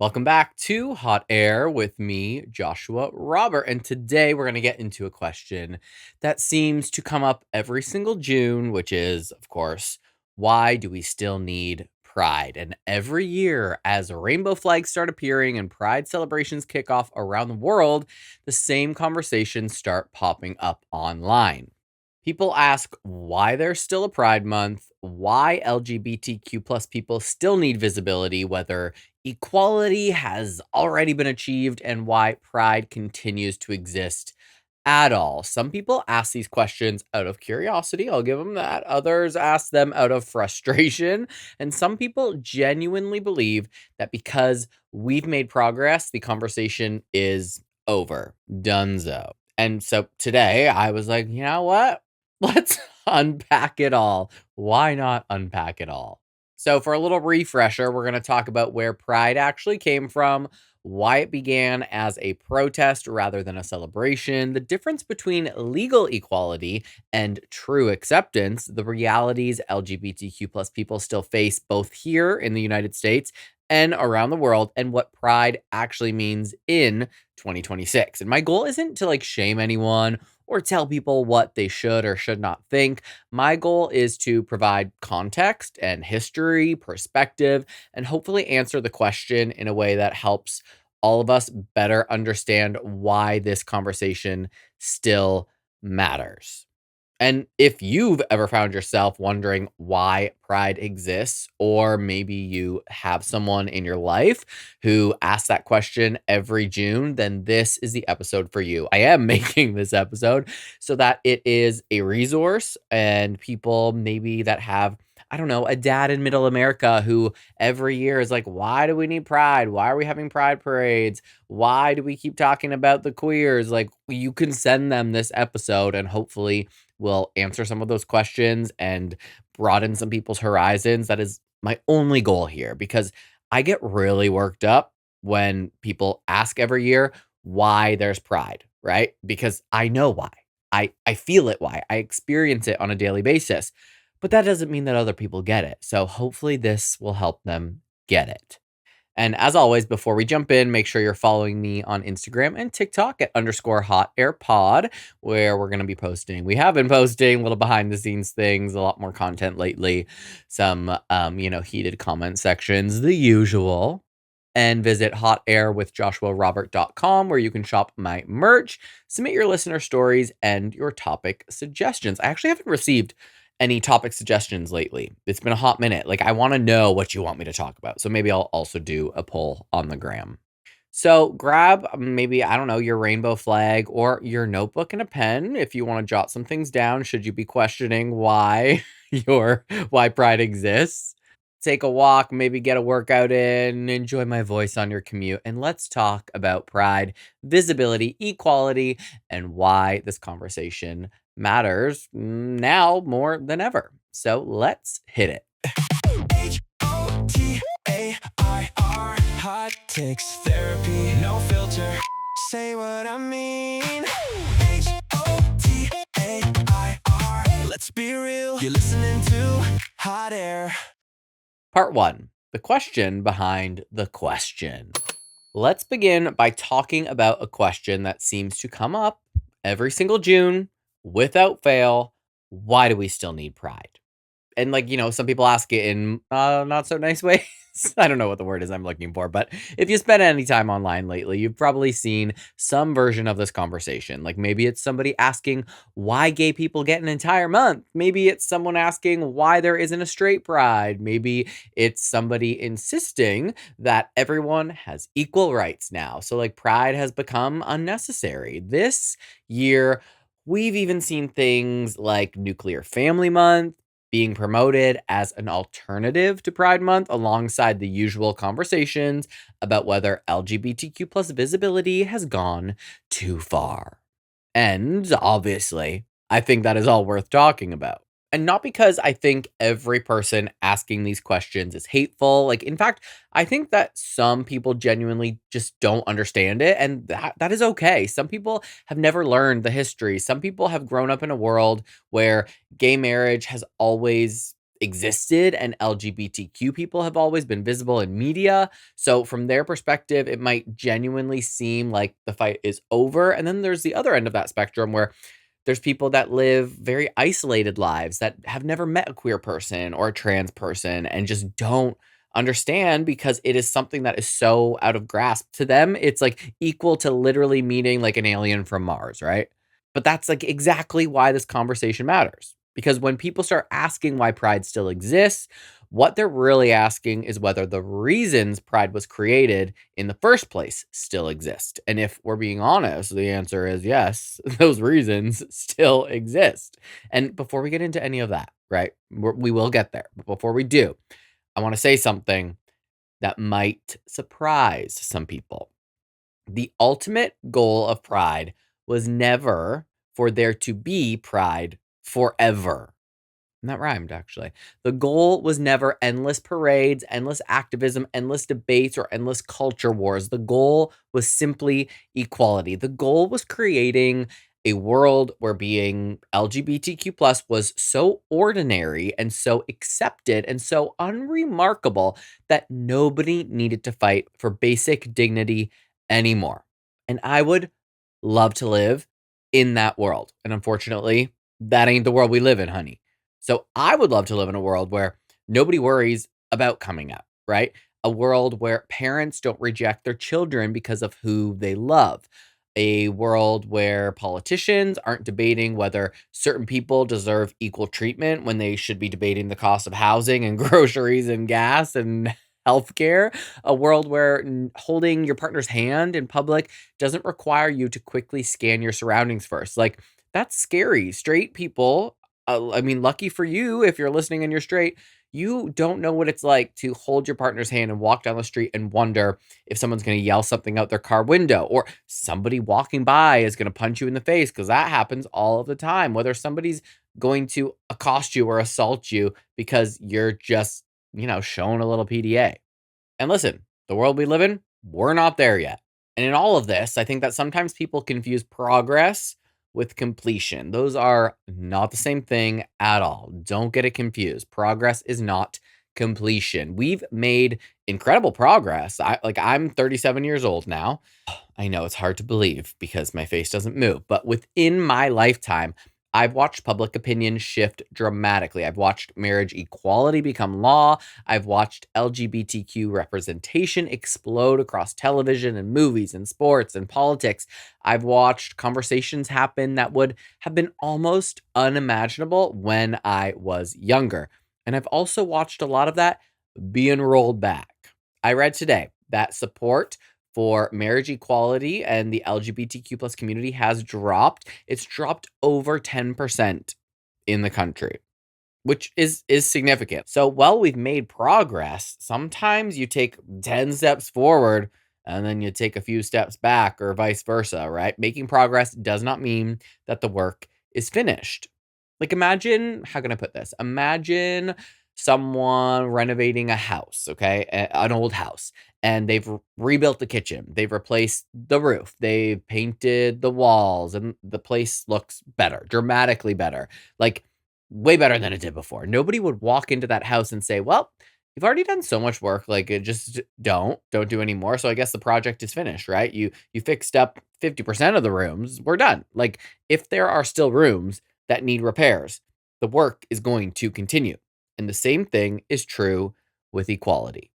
Welcome back to Hot Air with me, Joshua Robert. And today we're going to get into a question that seems to come up every single June, which is, of course, why do we still need pride? And every year, as rainbow flags start appearing and pride celebrations kick off around the world, the same conversations start popping up online. People ask why there's still a Pride Month, why LGBTQ plus people still need visibility, whether equality has already been achieved, and why pride continues to exist at all. Some people ask these questions out of curiosity, I'll give them that. Others ask them out of frustration. And some people genuinely believe that because we've made progress, the conversation is over. Dunzo. And so today I was like, you know what? Let's unpack it all. Why not unpack it all? So, for a little refresher, we're going to talk about where pride actually came from, why it began as a protest rather than a celebration, the difference between legal equality and true acceptance, the realities LGBTQ plus people still face both here in the United States and around the world, and what pride actually means in 2026. And my goal isn't to shame anyone or tell people what they should or should not think. My goal is to provide context and history, perspective, and hopefully answer the question in a way that helps all of us better understand why this conversation still matters. And if you've ever found yourself wondering why pride exists, or maybe you have someone in your life who asks that question every June, then this is the episode for you. I am making this episode so that it is a resource and people maybe that have, I don't know, a dad in middle America who every year is like, why do we need pride? Why are we having pride parades? Why do we keep talking about the queers? Like, you can send them this episode and hopefully will answer some of those questions and broaden some people's horizons. That is my only goal here, because I get really worked up when people ask every year why there's pride, right? Because I know why. I feel it why. I experience it on a daily basis. But that doesn't mean that other people get it. So hopefully this will help them get it. And as always, before we jump in, make sure you're following me on Instagram and TikTok at _hotairpod, where we're going to be posting. We have been posting little behind the scenes things, a lot more content lately, some, heated comment sections, the usual. And visit hotairwithjoshuarobert.com, where you can shop my merch, submit your listener stories, and your topic suggestions. I actually haven't received any topic suggestions lately. It's been a hot minute. I want to know what you want me to talk about. So maybe I'll also do a poll on the gram. So grab maybe, I don't know, your rainbow flag or your notebook and a pen if you want to jot some things down. Should you be questioning why why pride exists? Take a walk, maybe get a workout in, enjoy my voice on your commute, and let's talk about pride, visibility, equality, and why this conversation matters now more than ever. So let's hit it. HOTAIR, hot takes therapy, no filter. Say what I mean. HOTAIR, let's be real. You're listening to Hot Air. Part 1. The question behind the question. Let's begin by talking about a question that seems to come up every single June without fail. Why do we still need pride? And some people ask it in not so nice ways. I don't know what the word is I'm looking for, but if you spend any time online lately, you've probably seen some version of this conversation. Maybe it's somebody asking why gay people get an entire month. Maybe it's someone asking why there isn't a straight pride. Maybe it's somebody insisting that everyone has equal rights now. So pride has become unnecessary. This year, we've even seen things like Nuclear Family Month being promoted as an alternative to Pride Month, alongside the usual conversations about whether LGBTQ plus visibility has gone too far. And obviously, I think that is all worth talking about. And not because I think every person asking these questions is hateful. In fact, I think that some people genuinely just don't understand it. And that is okay. Some people have never learned the history. Some people have grown up in a world where gay marriage has always existed, and LGBTQ people have always been visible in media. So, from their perspective, it might genuinely seem like the fight is over. And then there's the other end of that spectrum where there's people that live very isolated lives that have never met a queer person or a trans person and just don't understand because it is something that is so out of grasp to them. It's like equal to literally meeting like an alien from Mars, right? But that's like exactly why this conversation matters. Because when people start asking why pride still exists, what they're really asking is whether the reasons pride was created in the first place still exist. And if we're being honest, the answer is yes, those reasons still exist. And before we get into any of that, right, we will get there. But before we do, I want to say something that might surprise some people. The ultimate goal of pride was never for there to be pride forever. And that rhymed, actually. The goal was never endless parades, endless activism, endless debates, or endless culture wars. The goal was simply equality. The goal was creating a world where being LGBTQ plus was so ordinary and so accepted and so unremarkable that nobody needed to fight for basic dignity anymore. And I would love to live in that world. And unfortunately, that ain't the world we live in, honey. So I would love to live in a world where nobody worries about coming out, right? A world where parents don't reject their children because of who they love. A world where politicians aren't debating whether certain people deserve equal treatment when they should be debating the cost of housing and groceries and gas and healthcare. A world where holding your partner's hand in public doesn't require you to quickly scan your surroundings first. Like, that's scary. Straight people, I mean, lucky for you if you're listening and you're straight, you don't know what it's like to hold your partner's hand and walk down the street and wonder if someone's going to yell something out their car window or somebody walking by is going to punch you in the face because that happens all of the time. Whether somebody's going to accost you or assault you because you're just, showing a little PDA. And listen, the world we live in, we're not there yet. And in all of this, I think that sometimes people confuse progress with completion. Those are not the same thing at all. Don't get it confused. Progress is not completion. We've made incredible progress. I'm 37 years old now. I know it's hard to believe because my face doesn't move, but within my lifetime, I've watched public opinion shift dramatically. I've watched marriage equality become law. I've watched LGBTQ representation explode across television and movies and sports and politics. I've watched conversations happen that would have been almost unimaginable when I was younger. And I've also watched a lot of that being rolled back. I read today that support for marriage equality and the LGBTQ plus community has dropped. It's dropped over 10% in the country, which is significant. So while we've made progress, sometimes you take 10 steps forward and then you take a few steps back or vice versa, right? Making progress does not mean that the work is finished. Like, imagine, how can I put this? Imagine someone renovating a house, okay? An old house, and they've rebuilt the kitchen. They've replaced the roof. They've painted the walls, and the place looks better, dramatically better. Like, way better than it did before. Nobody would walk into that house and say, "Well, you've already done so much work, like, just don't do any more. So I guess the project is finished, right? You fixed up 50% of the rooms. We're done." Like, if there are still rooms that need repairs, the work is going to continue. And the same thing is true with equality.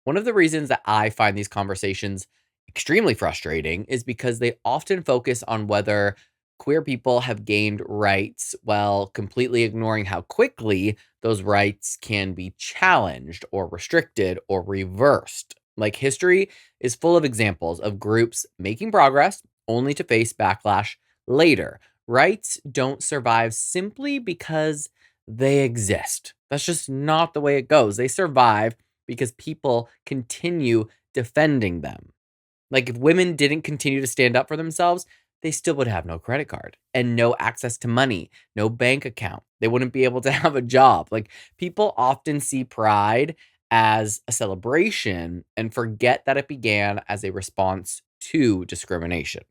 One of the reasons that I find these conversations extremely frustrating is because they often focus on whether queer people have gained rights while completely ignoring how quickly those rights can be challenged or restricted or reversed. Like, history is full of examples of groups making progress only to face backlash later. Rights don't survive simply because they exist. That's just not the way it goes. They survive because people continue defending them. Like, if women didn't continue to stand up for themselves, they still would have no credit card and no access to money, no bank account. They wouldn't be able to have a job. Like, people often see pride as a celebration and forget that it began as a response to discrimination.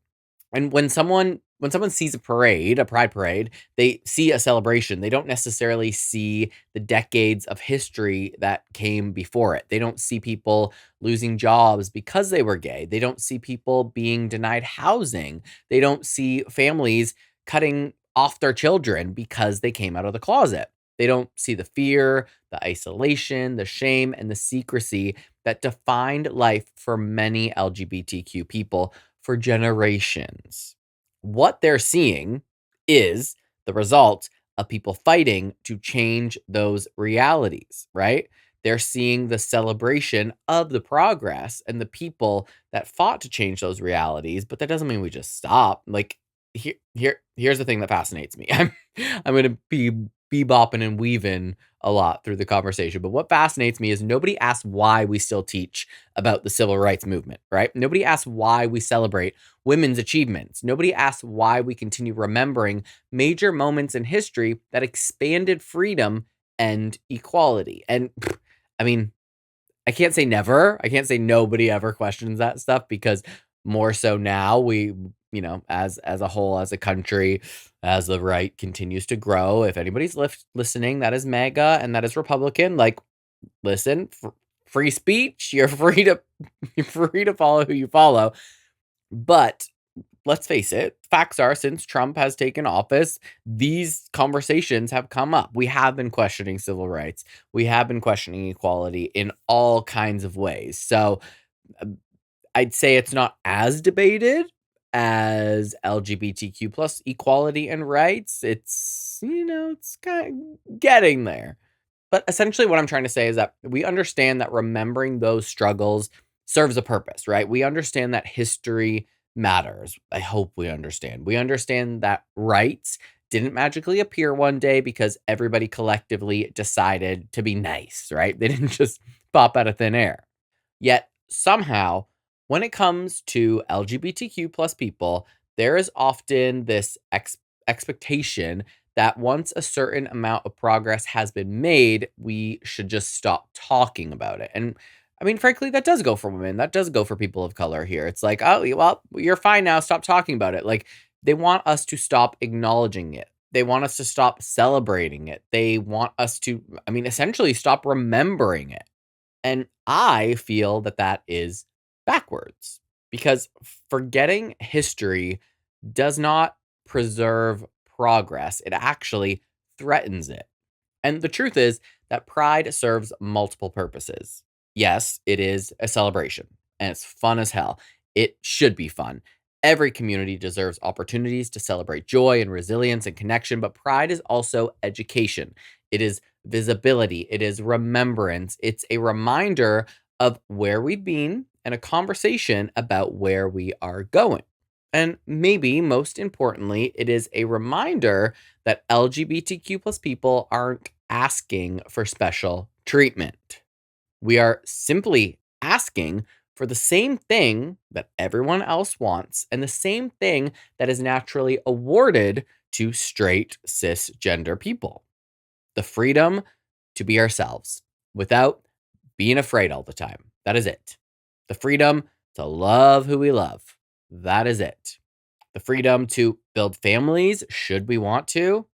And when someone when someone sees a parade, a pride parade, they see a celebration. They don't necessarily see the decades of history that came before it. They don't see people losing jobs because they were gay. They don't see people being denied housing. They don't see families cutting off their children because they came out of the closet. They don't see the fear, the isolation, the shame, and the secrecy that defined life for many LGBTQ people for generations. What they're seeing is the result of people fighting to change those realities, right? They're seeing the celebration of the progress and the people that fought to change those realities, but that doesn't mean we just stop. Like here's the thing that fascinates me. I'm going to be bebopping and weaving a lot through the conversation, but what fascinates me is nobody asks why we still teach about the civil rights movement, right? Nobody asks why we celebrate women's achievements. Nobody asks why we continue remembering major moments in history that expanded freedom and equality. And I mean, I can't say never. I can't say nobody ever questions that stuff because more so now we, as a whole, as a country, as the right continues to grow, if anybody's listening, that is MAGA and that is Republican, like listen, free speech, you're free to follow who you follow. But let's face it, facts are since Trump has taken office, these conversations have come up. We have been questioning civil rights. We have been questioning equality in all kinds of ways. So uh, I'd say it's not as debated as LGBTQ plus equality and rights. It's kind of getting there. But essentially, what I'm trying to say is that we understand that remembering those struggles serves a purpose, right? We understand that history matters. I hope we understand. We understand that rights didn't magically appear one day because everybody collectively decided to be nice, right? They didn't just pop out of thin air. Yet somehow, when it comes to LGBTQ plus people, there is often this expectation that once a certain amount of progress has been made, we should just stop talking about it. And I mean, frankly, that does go for women. That does go for people of color here. It's like, oh, well, you're fine now. Stop talking about it. Like, they want us to stop acknowledging it. They want us to stop celebrating it. They want us to, I mean, essentially stop remembering it. And I feel that that is backwards because forgetting history does not preserve progress. It actually threatens it. And the truth is that pride serves multiple purposes. Yes, it is a celebration and it's fun as hell. It should be fun. Every community deserves opportunities to celebrate joy and resilience and connection, but pride is also education. It is visibility. It is remembrance. It's a reminder of where we've been and a conversation about where we are going. And maybe most importantly, it is a reminder that LGBTQ plus people aren't asking for special treatment. We are simply asking for the same thing that everyone else wants and the same thing that is naturally awarded to straight cisgender people: the freedom to be ourselves without being afraid all the time. That is it. The freedom to love who we love. That is it. The freedom to build families should we want to.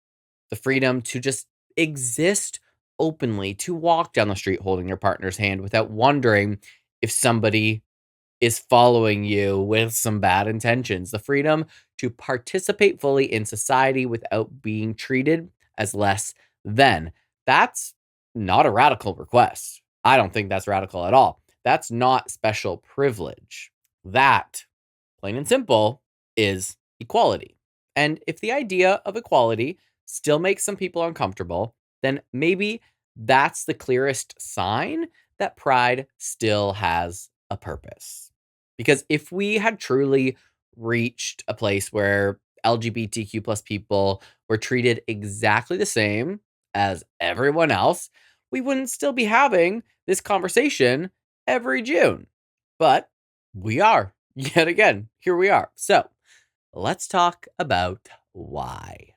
The freedom to just exist openly, to walk down the street holding your partner's hand without wondering if somebody is following you with some bad intentions. The freedom to participate fully in society without being treated as less than. That's not a radical request. I don't think that's radical at all. That's not special privilege. That, plain and simple, is equality. And if the idea of equality still makes some people uncomfortable, then maybe that's the clearest sign that pride still has a purpose. Because if we had truly reached a place where LGBTQ plus people were treated exactly the same as everyone else, we wouldn't still be having this conversation every June. But we are. Yet again, here we are. So let's talk about why.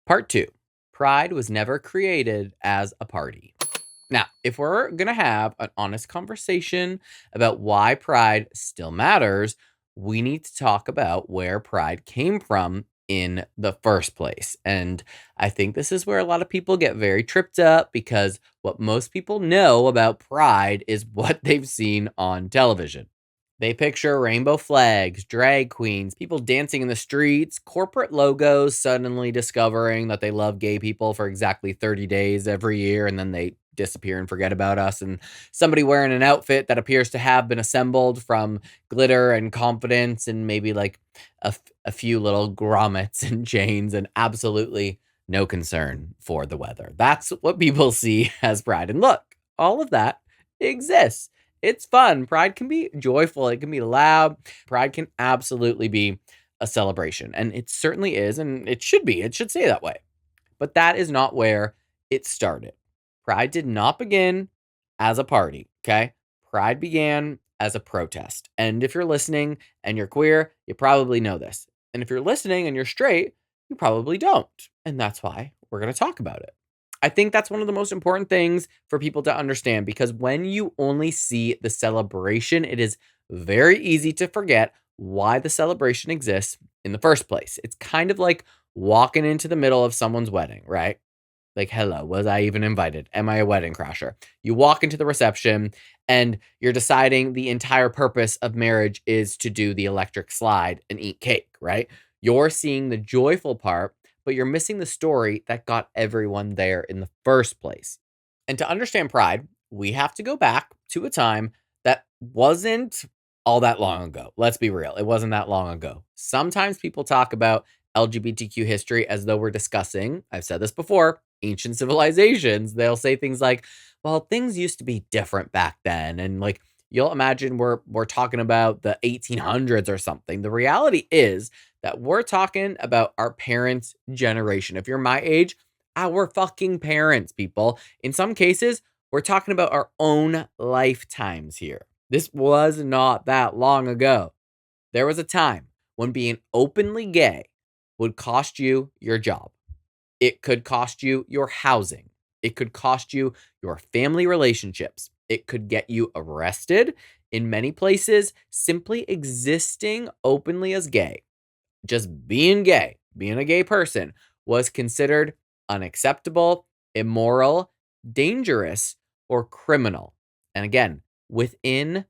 Part 2. Pride was never created as a party. Now, if we're going to have an honest conversation about why pride still matters, we need to talk about where pride came from in the first place. And I think this is where a lot of people get very tripped up because what most people know about pride is what they've seen on television. They picture rainbow flags, drag queens, people dancing in the streets, corporate logos suddenly discovering that they love gay people for exactly 30 days every year, and then they disappear and forget about us, and somebody wearing an outfit that appears to have been assembled from glitter and confidence and maybe like a few little grommets and chains and absolutely no concern for the weather. That's what people see as pride. And look, all of that exists. It's fun. Pride can be joyful, it can be loud. Pride can absolutely be a celebration, and it certainly is, and it should be. It should stay that way. But that is not where it started. Pride did not begin as a party, okay? Pride began as a protest. And if you're listening and you're queer, you probably know this. And if you're listening and you're straight, you probably don't. And that's why we're going to talk about it. I think that's one of the most important things for people to understand because when you only see the celebration, it is very easy to forget why the celebration exists in the first place. It's kind of like walking into the middle of someone's wedding, right? Like, hello, was I even invited? Am I a wedding crasher? You walk into the reception and you're deciding the entire purpose of marriage is to do the electric slide and eat cake, right? You're seeing the joyful part, but you're missing the story that got everyone there in the first place. And to understand pride, we have to go back to a time that wasn't all that long ago. Let's be real. It wasn't that long ago. Sometimes people talk about LGBTQ history as though we're discussing, I've said this before, ancient civilizations. They'll say things like, well, things used to be different back then. And like, you'll imagine we're talking about the 1800s or something. The reality is that we're talking about our parents' generation. If you're my age, our fucking parents, people. In some cases, we're talking about our own lifetimes here. This was not that long ago. There was a time when being openly gay would cost you your job. It could cost you your housing. It could cost you your family relationships. It could get you arrested. In many places, simply existing openly as gay, just being gay, being a gay person, was considered unacceptable, immoral, dangerous, or criminal. And again, within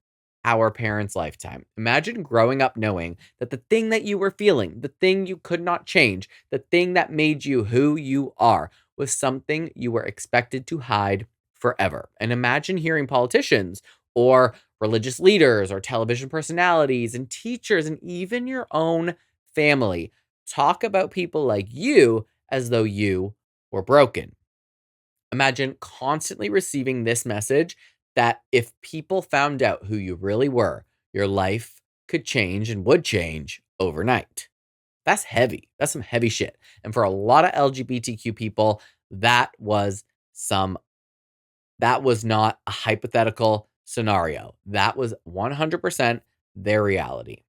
our parents' lifetime. Imagine growing up knowing that the thing that you were feeling, the thing you could not change, the thing that made you who you are, was something you were expected to hide forever. And imagine hearing politicians or religious leaders or television personalities and teachers and even your own family talk about people like you as though you were broken. Imagine constantly receiving this message that if people found out who you really were, your life could change and would change overnight. That's heavy. That's some heavy shit. And for a lot of LGBTQ people, that was some that was not a hypothetical scenario. That was 100% their reality.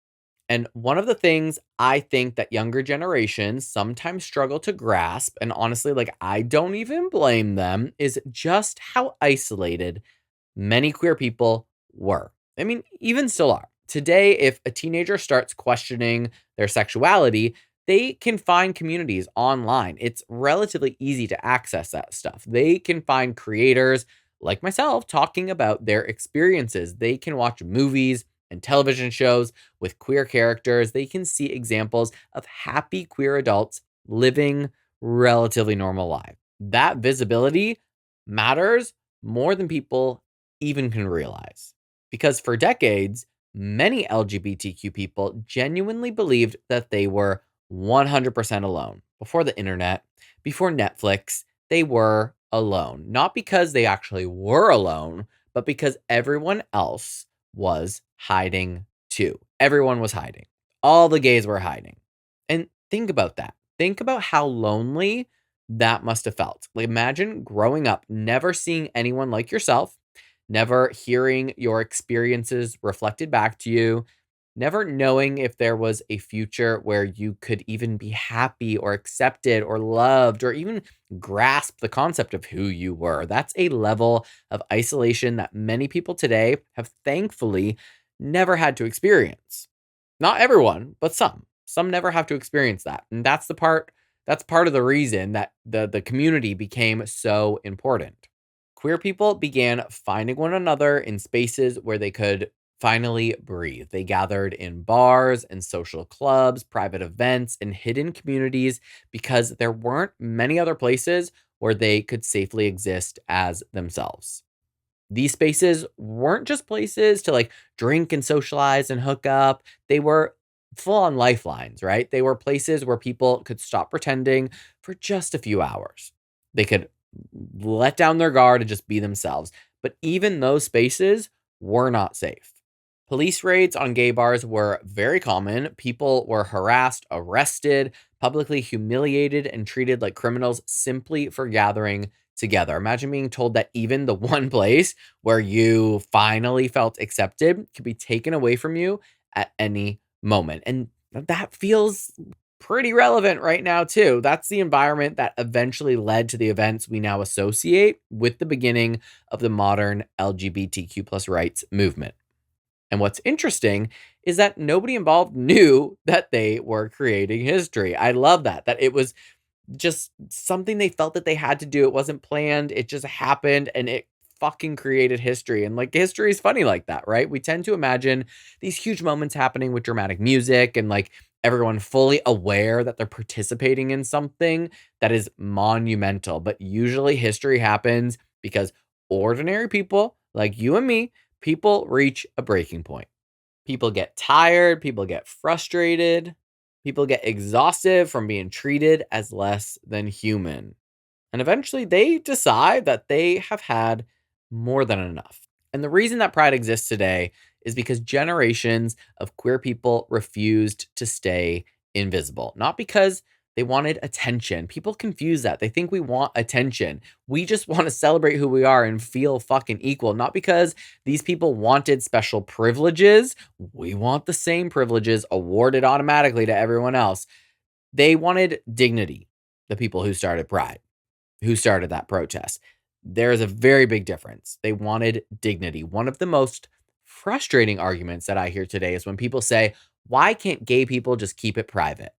And one of the things I think that younger generations sometimes struggle to grasp, and honestly, like I don't even blame them, is just how isolated many queer people were. I mean, even still are. Today, if a teenager starts questioning their sexuality, they can find communities online. It's relatively easy to access that stuff. They can find creators like myself talking about their experiences. They can watch movies and television shows with queer characters. They can see examples of happy queer adults living relatively normal lives. That visibility matters more than people even can realize. Because for decades, many LGBTQ people genuinely believed that they were 100% alone. Before the internet, before Netflix, they were alone. Not because they actually were alone, but because everyone else was hiding too. Everyone was hiding. All the gays were hiding. And think about that. Think about how lonely that must have felt. Like imagine growing up, never seeing anyone like yourself, never hearing your experiences reflected back to you, never knowing if there was a future where you could even be happy or accepted or loved or even grasp the concept of who you were. That's a level of isolation that many people today have thankfully never had to experience. Not everyone, but some. Some never have to experience that. And that's part of the reason that the community became so important. Queer people began finding one another in spaces where they could finally breathe. They gathered in bars and social clubs, private events, and hidden communities because there weren't many other places where they could safely exist as themselves. These spaces weren't just places to like drink and socialize and hook up. They were full on lifelines, right? They were places where people could stop pretending for just a few hours. They could let down their guard and just be themselves. But even those spaces were not safe. Police raids on gay bars were very common. People were harassed, arrested, publicly humiliated, and treated like criminals simply for gathering together. Imagine being told that even the one place where you finally felt accepted could be taken away from you at any moment. And that feels pretty relevant right now, too. That's the environment that eventually led to the events we now associate with the beginning of the modern LGBTQ plus rights movement. And what's interesting is that nobody involved knew that they were creating history. I love that it was just something they felt that they had to do. It wasn't planned. It just happened and it fucking created history. And like history is funny like that, right? We tend to imagine these huge moments happening with dramatic music and like everyone fully aware that they're participating in something that is monumental. But usually history happens because ordinary people like you and me, people reach a breaking point. People get tired, people get frustrated, people get exhausted from being treated as less than human. And eventually they decide that they have had more than enough. And the reason that pride exists today is because generations of queer people refused to stay invisible, not because they wanted attention. People confuse that. They think we want attention. We just want to celebrate who we are and feel fucking equal, not because these people wanted special privileges. We want the same privileges awarded automatically to everyone else. They wanted dignity, the people who started Pride, who started that protest. There is a very big difference. They wanted dignity. One of the most frustrating arguments that I hear today is when people say, why can't gay people just keep it private?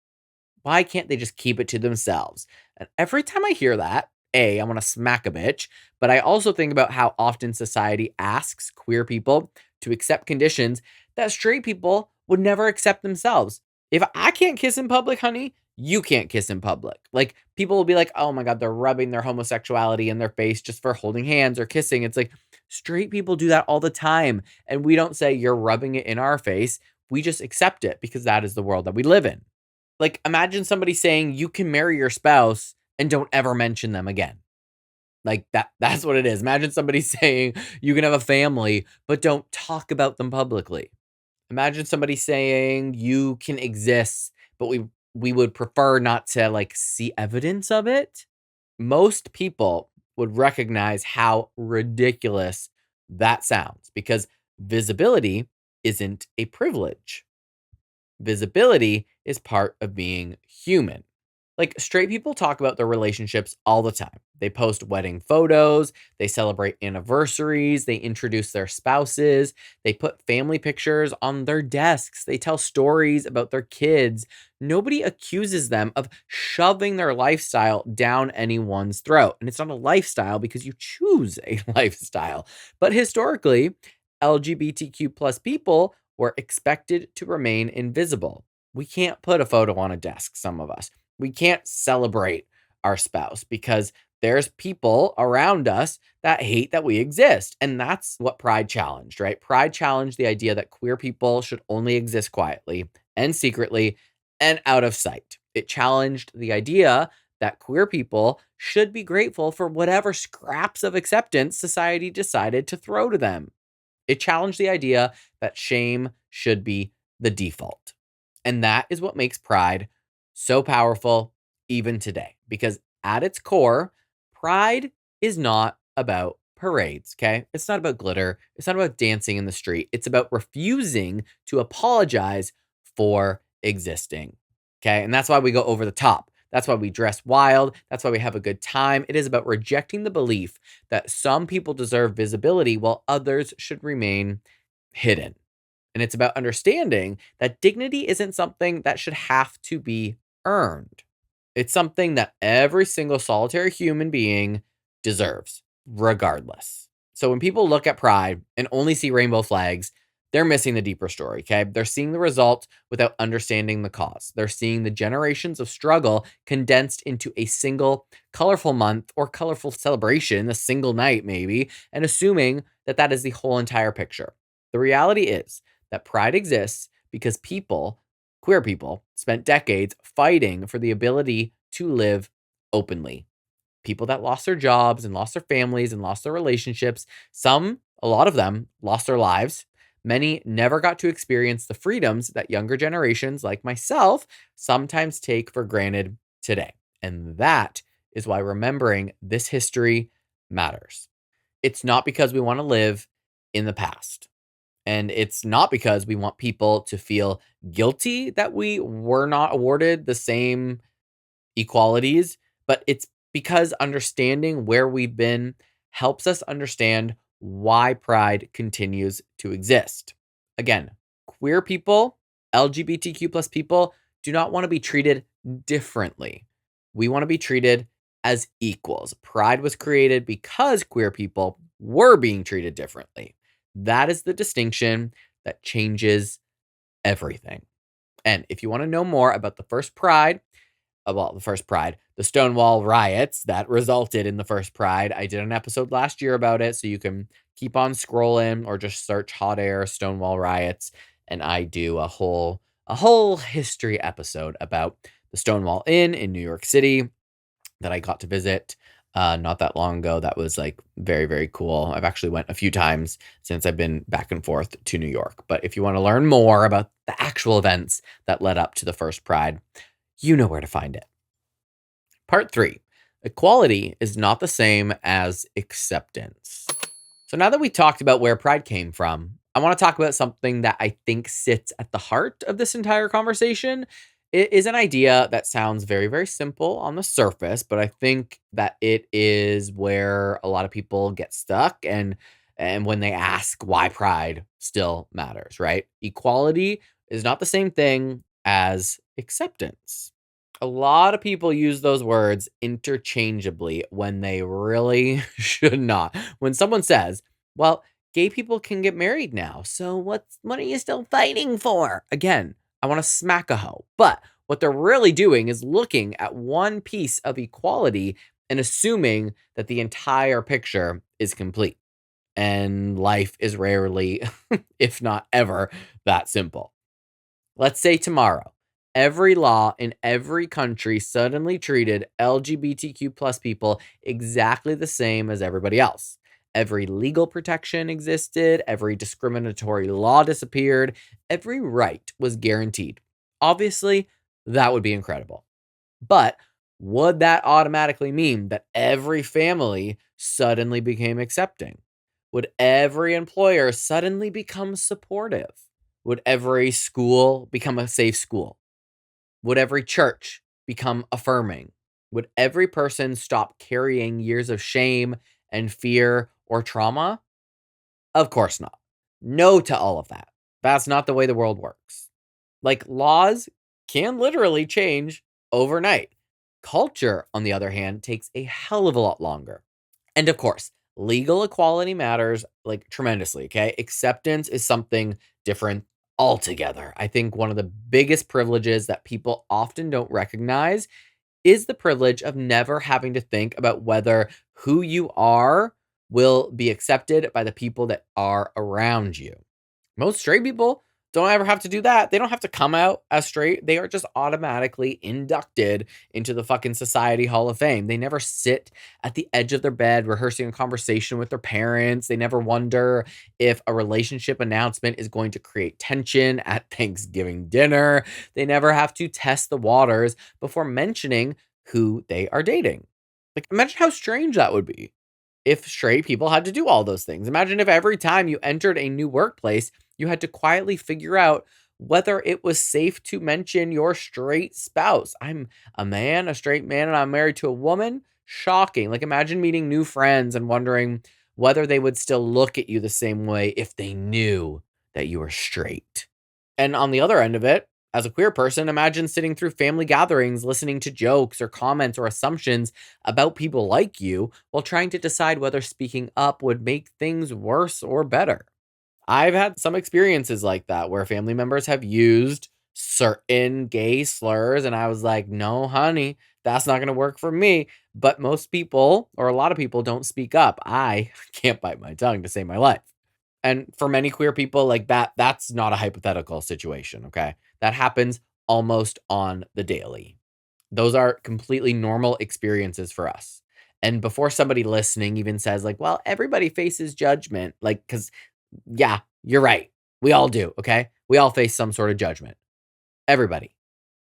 Why can't they just keep it to themselves? And every time I hear that, I want to smack a bitch, but I also think about how often society asks queer people to accept conditions that straight people would never accept themselves. If I can't kiss in public, honey, you can't kiss in public. Like people will be like, oh my God, they're rubbing their homosexuality in their face just for holding hands or kissing. It's like straight people do that all the time. And we don't say you're rubbing it in our face. We just accept it because that is the world that we live in. Like, imagine somebody saying you can marry your spouse and don't ever mention them again. Like that's what it is. Imagine somebody saying you can have a family, but don't talk about them publicly. Imagine somebody saying you can exist, but we would prefer not to like see evidence of it. Most people would recognize how ridiculous that sounds because visibility isn't a privilege. Visibility is part of being human. Like straight people talk about their relationships all the time. They post wedding photos, they celebrate anniversaries, they introduce their spouses, they put family pictures on their desks, they tell stories about their kids. Nobody accuses them of shoving their lifestyle down anyone's throat. And it's not a lifestyle because you choose a lifestyle. But historically, LGBTQ plus people were expected to remain invisible. We can't put a photo on a desk, some of us. We can't celebrate our spouse because there's people around us that hate that we exist. And that's what Pride challenged, right? Pride challenged the idea that queer people should only exist quietly and secretly and out of sight. It challenged the idea that queer people should be grateful for whatever scraps of acceptance society decided to throw to them. It challenged the idea that shame should be the default. And that is what makes Pride so powerful even today. Because at its core, Pride is not about parades, okay? It's not about glitter. It's not about dancing in the street. It's about refusing to apologize for existing, okay? And that's why we go over the top. That's why we dress wild. That's why we have a good time. It is about rejecting the belief that some people deserve visibility while others should remain hidden. And it's about understanding that dignity isn't something that should have to be earned. It's something that every single solitary human being deserves, regardless. So when people look at Pride and only see rainbow flags, they're missing the deeper story, okay? They're seeing the result without understanding the cause. They're seeing the generations of struggle condensed into a single colorful month or colorful celebration, a single night maybe, and assuming that that is the whole entire picture. The reality is that Pride exists because people, queer people, spent decades fighting for the ability to live openly. People that lost their jobs and lost their families and lost their relationships. Some, a lot of them, lost their lives. Many never got to experience the freedoms that younger generations like myself sometimes take for granted today. And that is why remembering this history matters. It's not because we want to live in the past. And it's not because we want people to feel guilty that we were not awarded the same equalities, but it's because understanding where we've been helps us understand why pride continues to exist. Again, queer people, LGBTQ plus people do not want to be treated differently. We want to be treated as equals. Pride was created because queer people were being treated differently. That is the distinction that changes everything. And if you want to know more about the Stonewall riots that resulted in the first Pride. I did an episode last year about it, so you can keep on scrolling or just search hot air Stonewall riots, and I do a whole history episode about the Stonewall Inn in New York City that I got to visit not that long ago. That was like very, very cool. I've actually went a few times since I've been back and forth to New York. But if you want to learn more about the actual events that led up to the first Pride, you know where to find it. Part 3. Equality is not the same as acceptance. So now that we talked about where pride came from, I want to talk about something that I think sits at the heart of this entire conversation. It is an idea that sounds very, very simple on the surface, but I think that it is where a lot of people get stuck and when they ask why pride still matters, right? Equality is not the same thing as acceptance. A lot of people use those words interchangeably when they really should not. When someone says, "Well, gay people can get married now, so what are you still fighting for?" Again, I want to smack a hoe. But what they're really doing is looking at one piece of equality and assuming that the entire picture is complete. And life is rarely, if not ever, that simple. Let's say tomorrow, every law in every country suddenly treated LGBTQ plus people exactly the same as everybody else. Every legal protection existed, every discriminatory law disappeared, every right was guaranteed. Obviously, that would be incredible. But would that automatically mean that every family suddenly became accepting? Would every employer suddenly become supportive? Would every school become a safe school? Would every church become affirming? Would every person stop carrying years of shame and fear or trauma? Of course not. No to all of that. That's not the way the world works. Like laws can literally change overnight. Culture, on the other hand, takes a hell of a lot longer. And of course, legal equality matters like tremendously, okay? Acceptance is something different altogether. I think one of the biggest privileges that people often don't recognize is the privilege of never having to think about whether who you are will be accepted by the people that are around you. Most straight people don't ever have to do that. They don't have to come out as straight. They are just automatically inducted into the fucking Society Hall of Fame. They never sit at the edge of their bed rehearsing a conversation with their parents. They never wonder if a relationship announcement is going to create tension at Thanksgiving dinner. They never have to test the waters before mentioning who they are dating. Like, imagine how strange that would be if straight people had to do all those things. Imagine if every time you entered a new workplace, you had to quietly figure out whether it was safe to mention your straight spouse. I'm a man, a straight man, and I'm married to a woman. Shocking. Like, imagine meeting new friends and wondering whether they would still look at you the same way if they knew that you are straight. And on the other end of it, as a queer person, imagine sitting through family gatherings, listening to jokes or comments or assumptions about people like you while trying to decide whether speaking up would make things worse or better. I've had some experiences like that where family members have used certain gay slurs, and I was like, no, honey, that's not going to work for me. But most people, or a lot of people, don't speak up. I can't bite my tongue to save my life. And for many queer people, like that's not a hypothetical situation. Okay. That happens almost on the daily. Those are completely normal experiences for us. And before somebody listening even says, like, well, everybody faces judgment, like, because yeah, you're right. We all do, okay? We all face some sort of judgment. Everybody.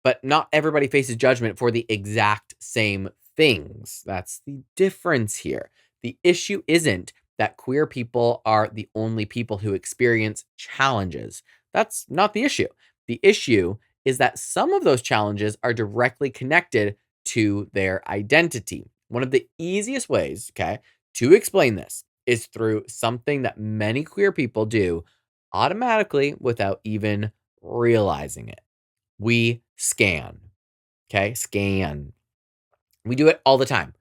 But not everybody faces judgment for the exact same things. That's the difference here. The issue isn't that queer people are the only people who experience challenges. That's not the issue. The issue is that some of those challenges are directly connected to their identity. One of the easiest ways, okay, to explain this is through something that many queer people do automatically without even realizing it. We scan. Okay. Scan. We do it all the time.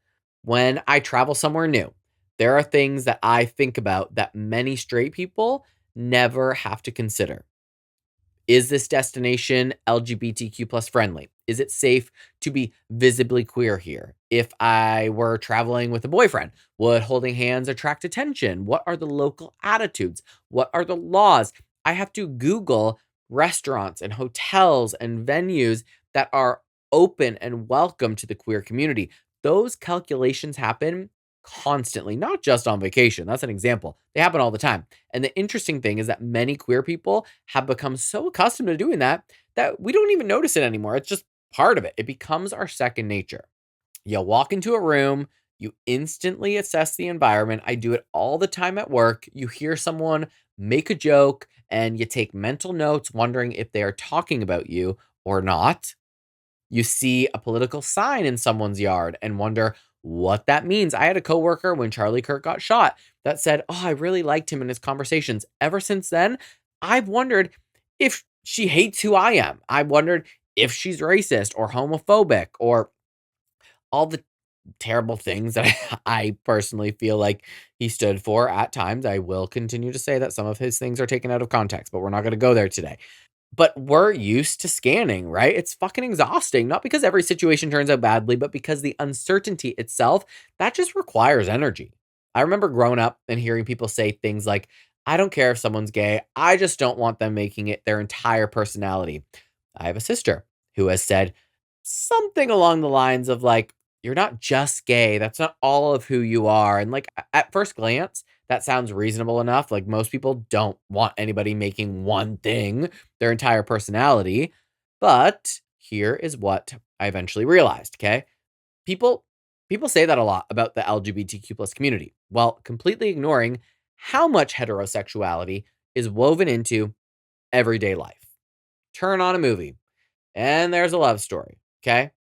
When I travel somewhere new, there are things that I think about that many straight people never have to consider. Is this destination LGBTQ plus friendly? Is it safe to be visibly queer here? If I were traveling with a boyfriend, would holding hands attract attention? What are the local attitudes? What are the laws? I have to Google restaurants and hotels and venues that are open and welcome to the queer community. Those calculations happen constantly, not just on vacation. That's an example. They happen all the time. And the interesting thing is that many queer people have become so accustomed to doing that that we don't even notice it anymore. It's just part of it. It becomes our second nature. You walk into a room, you instantly assess the environment. I do it all the time at work. You hear someone make a joke and you take mental notes wondering if they are talking about you or not. You see a political sign in someone's yard and wonder what that means. I had a coworker when Charlie Kirk got shot that said, "Oh, I really liked him in his conversations." Ever since then, I've wondered if she hates who I am. I wondered if she's racist or homophobic or all the terrible things that I personally feel like he stood for at times. I will continue to say that some of his things are taken out of context, but we're not going to go there today. But we're used to scanning, right? It's fucking exhausting, not because every situation turns out badly, but because the uncertainty itself, that just requires energy. I remember growing up and hearing people say things like, I don't care if someone's gay. I just don't want them making it their entire personality. I have a sister who has said something along the lines of like, you're not just gay. That's not all of who you are. And like at first glance, that sounds reasonable enough. Like most people don't want anybody making one thing their entire personality. But here is what I eventually realized, okay? People people say that a lot about the LGBTQ plus community, while completely ignoring how much heterosexuality is woven into everyday life. Turn on a movie and there's a love story, okay?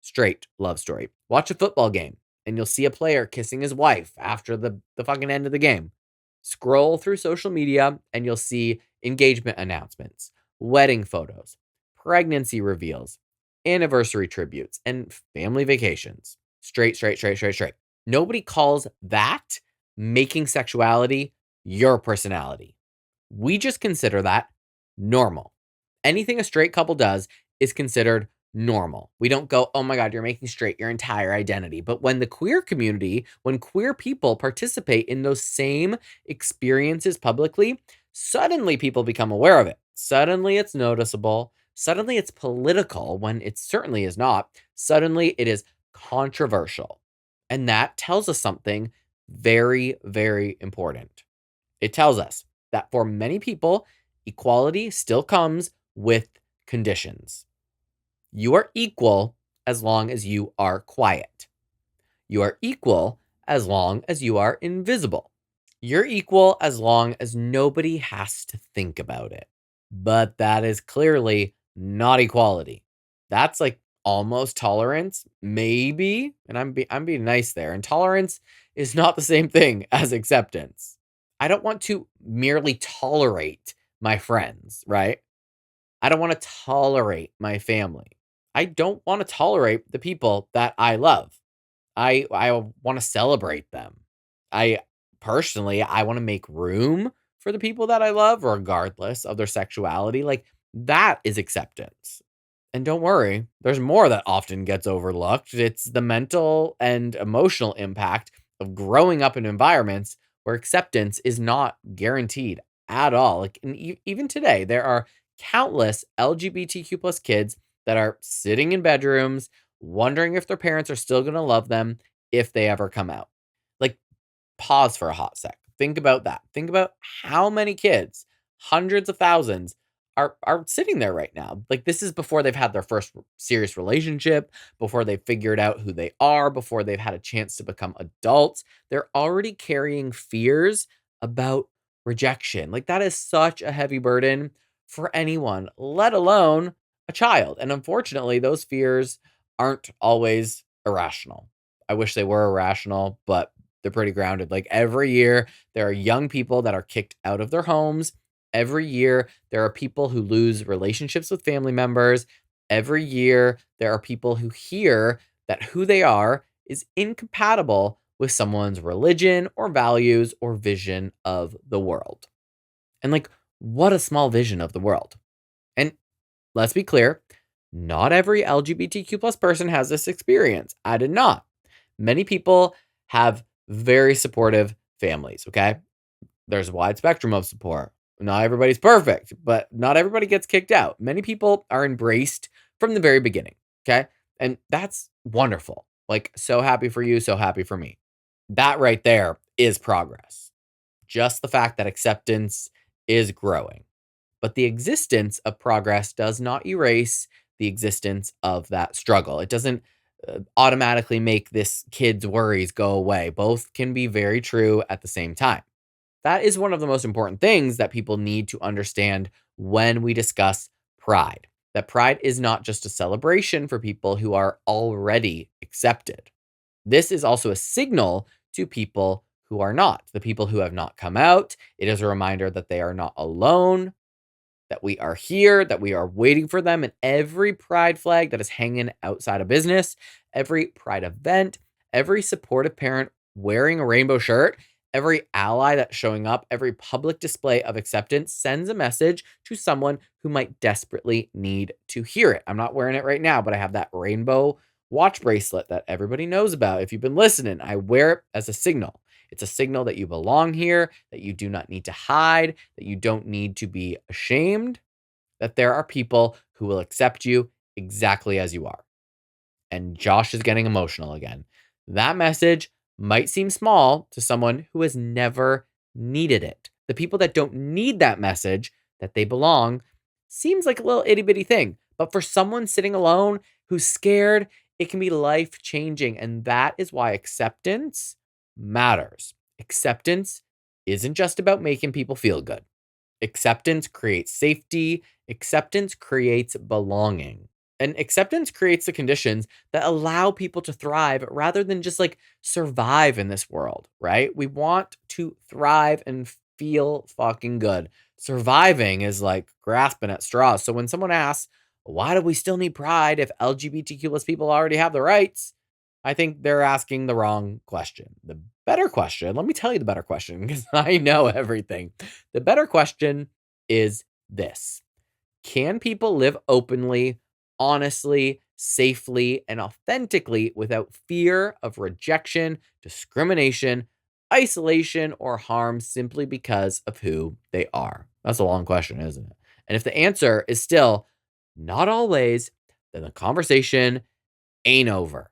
Straight love story. Watch a football game and you'll see a player kissing his wife after the fucking end of the game. Scroll through social media and you'll see engagement announcements, wedding photos, pregnancy reveals, anniversary tributes, and family vacations. Straight, straight, straight, straight, straight. Nobody calls that making sexuality your personality. We just consider that normal. Anything a straight couple does is considered normal. We don't go, oh my God, you're making straight your entire identity. But when the queer community, when queer people participate in those same experiences publicly, suddenly people become aware of it. Suddenly it's noticeable. Suddenly it's political when it certainly is not. Suddenly it is controversial. And that tells us something very, very important. It tells us that for many people, equality still comes with conditions. You are equal as long as you are quiet. You are equal as long as you are invisible. You're equal as long as nobody has to think about it. But that is clearly not equality. That's like almost tolerance, maybe. And I'm being nice there. And tolerance is not the same thing as acceptance. I don't want to merely tolerate my friends, right? I don't want to tolerate my family. I don't want to tolerate the people that I love. I want to celebrate them. I personally, I want to make room for the people that I love regardless of their sexuality. Like that is acceptance. And don't worry, there's more that often gets overlooked. It's the mental and emotional impact of growing up in environments where acceptance is not guaranteed at all. Like, and even today, there are countless LGBTQ plus kids that are sitting in bedrooms wondering if their parents are still going to love them if they ever come out. Like, pause for a hot sec. Think about that. Think about how many kids, hundreds of thousands, are sitting there right now. Like this is before they've had their first serious relationship, before they've figured out who they are, before they've had a chance to become adults. They're already carrying fears about rejection. Like that is such a heavy burden for anyone, let alone a child. And unfortunately, those fears aren't always irrational. I wish they were irrational, but they're pretty grounded. Like every year, there are young people that are kicked out of their homes. Every year, there are people who lose relationships with family members. Every year, there are people who hear that who they are is incompatible with someone's religion or values or vision of the world. And like, what a small vision of the world. And let's be clear, not every LGBTQ plus person has this experience. I did not. Many people have very supportive families, okay? There's a wide spectrum of support. Not everybody's perfect, but not everybody gets kicked out. Many people are embraced from the very beginning, okay? And that's wonderful. Like, so happy for you, so happy for me. That right there is progress. Just the fact that acceptance is growing. But the existence of progress does not erase the existence of that struggle. It doesn't automatically make this kid's worries go away. Both can be very true at the same time. That is one of the most important things that people need to understand when we discuss pride. That pride is not just a celebration for people who are already accepted. This is also a signal to people who are not, the people who have not come out. It is a reminder that they are not alone, that we are here, that we are waiting for them. And every pride flag that is hanging outside a business, every pride event, every supportive parent wearing a rainbow shirt, every ally that's showing up, every public display of acceptance sends a message to someone who might desperately need to hear it. I'm not wearing it right now, but I have that rainbow watch bracelet that everybody knows about. If you've been listening, I wear it as a signal. It's a signal that you belong here, that you do not need to hide, that you don't need to be ashamed, that there are people who will accept you exactly as you are. And Josh is getting emotional again. That message might seem small to someone who has never needed it. The people that don't need that message, that they belong, seems like a little itty bitty thing. But for someone sitting alone who's scared, it can be life changing. And that is why acceptance matters. Acceptance isn't just about making people feel good. Acceptance creates safety. Acceptance creates belonging. And acceptance creates the conditions that allow people to thrive rather than just like survive in this world, right? We want to thrive and feel fucking good. Surviving is like grasping at straws. So when someone asks, why do we still need pride if LGBTQ plus people already have the rights? I think they're asking the wrong question. The better question, let me tell you the better question because I know everything. The better question is this: can people live openly, honestly, safely, and authentically without fear of rejection, discrimination, isolation, or harm simply because of who they are? That's a long question, isn't it? And if the answer is still not always, then the conversation ain't over,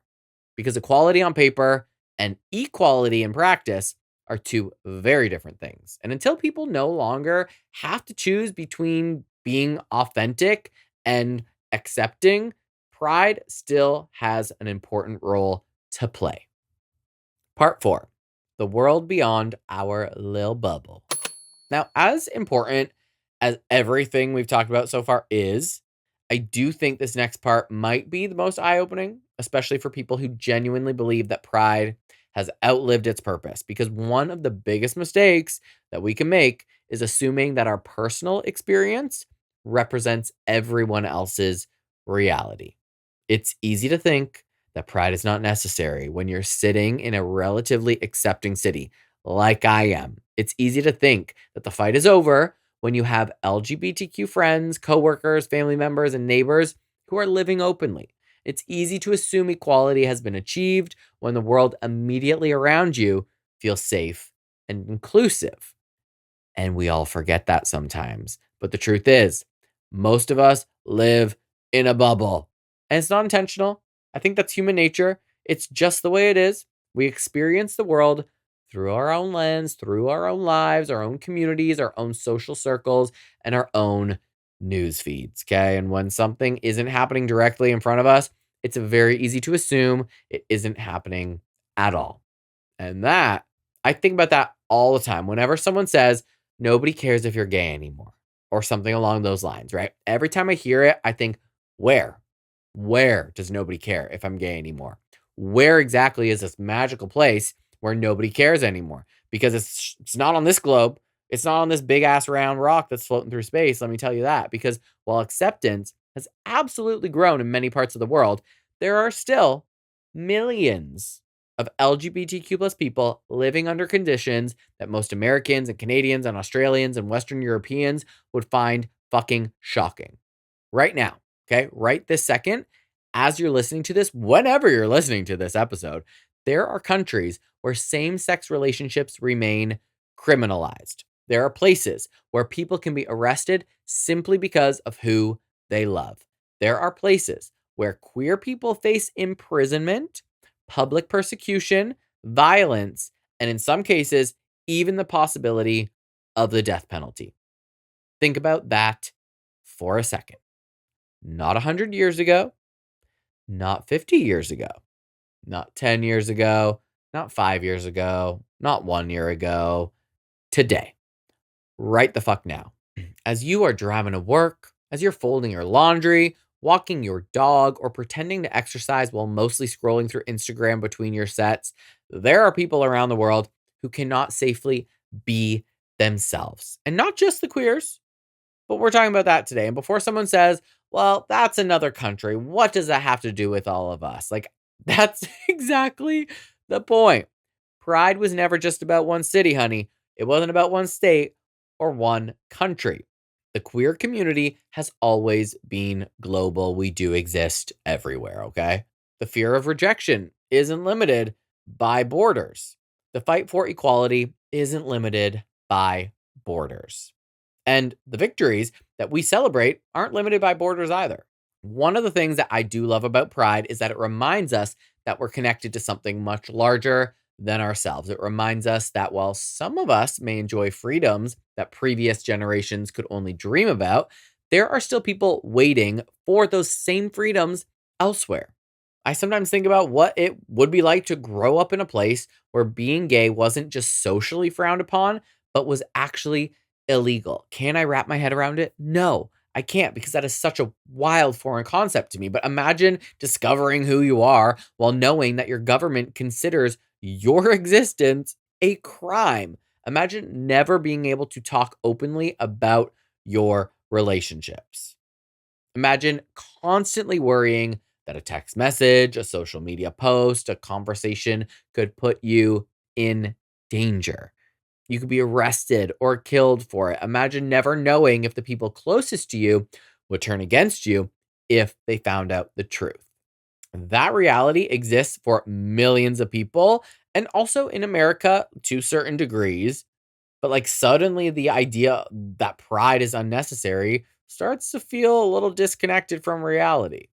because equality on paper and equality in practice are two very different things. And until people no longer have to choose between being authentic and accepting, pride still has an important role to play. Part 4: the world beyond our little bubble. Now, as important as everything we've talked about so far is, I do think this next part might be the most eye opening, especially for people who genuinely believe that pride has outlived its purpose because one of the biggest mistakes that we can make is assuming that our personal experience represents everyone else's reality. It's easy to think that pride is not necessary when you're sitting in a relatively accepting city like I am. It's easy to think that the fight is over when you have LGBTQ friends, coworkers, family members, and neighbors who are living openly. It's easy to assume equality has been achieved when the world immediately around you feels safe and inclusive. And we all forget that sometimes. But the truth is, most of us live in a bubble. And it's not intentional. I think that's human nature. It's just the way it is. We experience the world through our own lens, through our own lives, our own communities, our own social circles, and our own news feeds. Okay. And when something isn't happening directly in front of us, it's very easy to assume it isn't happening at all. And that, I think about that all the time. Whenever someone says, nobody cares if you're gay anymore, or something along those lines, right? Every time I hear it, I think, where? Where does nobody care if I'm gay anymore? Where exactly is this magical place where nobody cares anymore? Because it's not on this globe. It's not on this big ass round rock that's floating through space. Let me tell you that. Because while acceptance has absolutely grown in many parts of the world, there are still millions of LGBTQ plus people living under conditions that most Americans and Canadians and Australians and Western Europeans would find fucking shocking. Right now, okay, right this second, as you're listening to this, whenever you're listening to this episode, there are countries where same sex relationships remain criminalized. There are places where people can be arrested simply because of who they love. There are places where queer people face imprisonment, public persecution, violence, and in some cases, even the possibility of the death penalty. Think about that for a second. Not 100 years ago, not 50 years ago, not 10 years ago, not 5 years ago, not 1 year ago, today, right the fuck now. As you are driving to work, as you're folding your laundry, walking your dog, or pretending to exercise while mostly scrolling through Instagram between your sets, there are people around the world who cannot safely be themselves. And not just the queers, but we're talking about that today. And before someone says, well, that's another country, what does that have to do with all of us? Like, that's exactly the point. Pride was never just about one city, honey. It wasn't about one state or one country. The queer community has always been global. We do exist everywhere, okay? The fear of rejection isn't limited by borders. The fight for equality isn't limited by borders. And the victories that we celebrate aren't limited by borders either. One of the things that I do love about Pride is that it reminds us that we're connected to something much larger than ourselves. It reminds us that while some of us may enjoy freedoms that previous generations could only dream about, there are still people waiting for those same freedoms elsewhere. I sometimes think about what it would be like to grow up in a place where being gay wasn't just socially frowned upon, but was actually illegal. Can I wrap my head around it? No, I can't because that is such a wild foreign concept to me. But imagine discovering who you are while knowing that your government considers your existence a crime. Imagine never being able to talk openly about your relationships. Imagine constantly worrying that a text message, a social media post, a conversation could put you in danger. You could be arrested or killed for it. Imagine never knowing if the people closest to you would turn against you if they found out the truth. That reality exists for millions of people and also in America to certain degrees. But like suddenly the idea that pride is unnecessary starts to feel a little disconnected from reality.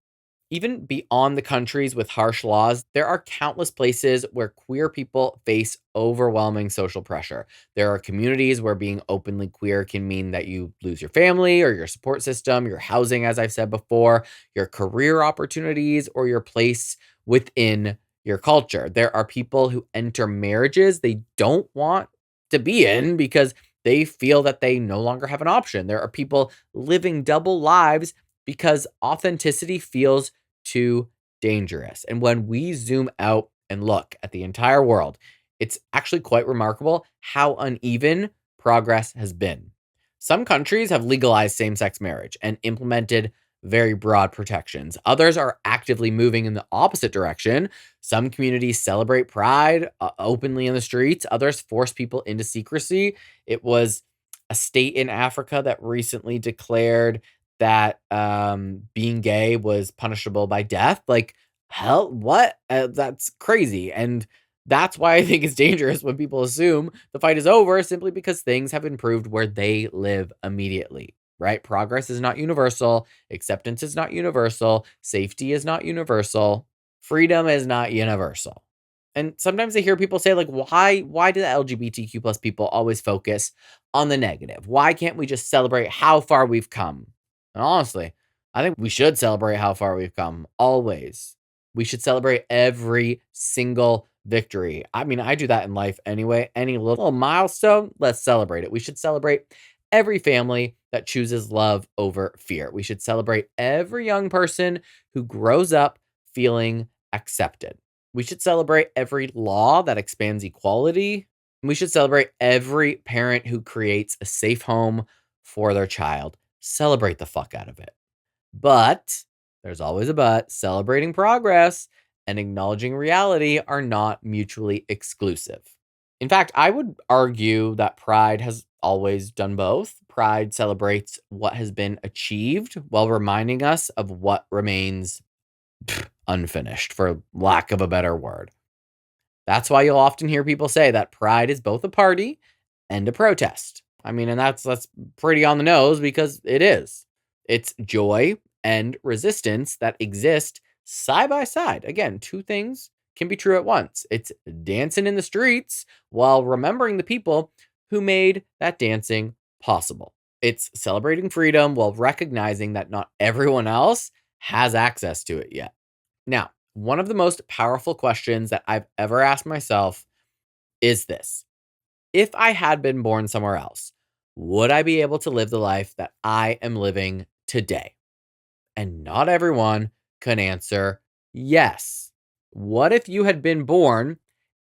Even beyond the countries with harsh laws, there are countless places where queer people face overwhelming social pressure. There are communities where being openly queer can mean that you lose your family or your support system, your housing, as I've said before, your career opportunities, or your place within your culture. There are people who enter marriages they don't want to be in because they feel that they no longer have an option. There are people living double lives because authenticity feels too dangerous. And when we zoom out and look at the entire world, it's actually quite remarkable how uneven progress has been. Some countries have legalized same sex marriage and implemented very broad protections. Others are actively moving in the opposite direction. Some communities celebrate pride openly in the streets, others force people into secrecy. It was a state in Africa that recently declared that being gay was punishable by death. Like, hell, what? That's crazy. And that's why I think it's dangerous when people assume the fight is over simply because things have improved where they live immediately, right? Progress is not universal. Acceptance is not universal. Safety is not universal. Freedom is not universal. And sometimes I hear people say, like, why do the LGBTQ plus people always focus on the negative? Why can't we just celebrate how far we've come? And honestly, I think we should celebrate how far we've come always. We should celebrate every single victory. I mean, I do that in life anyway. Any little milestone, let's celebrate it. We should celebrate every family that chooses love over fear. We should celebrate every young person who grows up feeling accepted. We should celebrate every law that expands equality. We should celebrate every parent who creates a safe home for their child. Celebrate the fuck out of it. But there's always a but. Celebrating progress and acknowledging reality are not mutually exclusive. In fact, I would argue that Pride has always done both. Pride celebrates what has been achieved while reminding us of what remains unfinished, for lack of a better word. That's why you'll often hear people say that Pride is both a party and a protest. I mean, and that's pretty on the nose because it is. It's joy and resistance that exist side by side. Again, two things can be true at once. It's dancing in the streets while remembering the people who made that dancing possible. It's celebrating freedom while recognizing that not everyone else has access to it yet. Now, one of the most powerful questions that I've ever asked myself is this: if I had been born somewhere else, would I be able to live the life that I am living today? And not everyone can answer yes. What if you had been born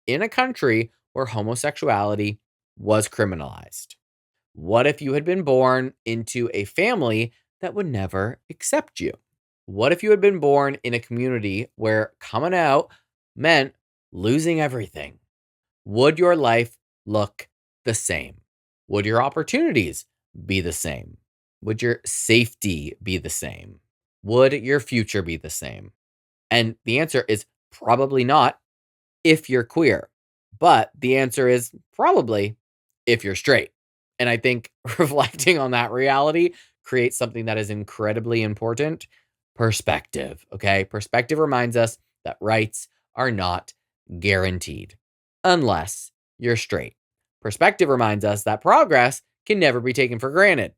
in a country where homosexuality was criminalized? What if you had been born into a family that would never accept you? What if you had been born in a community where coming out meant losing everything? Would your life look the same? Would your opportunities be the same? Would your safety be the same? Would your future be the same? And the answer is probably not if you're queer, but the answer is probably if you're straight. And I think reflecting on that reality creates something that is incredibly important: perspective. Okay. Perspective reminds us that rights are not guaranteed unless you're straight. Perspective reminds us that progress can never be taken for granted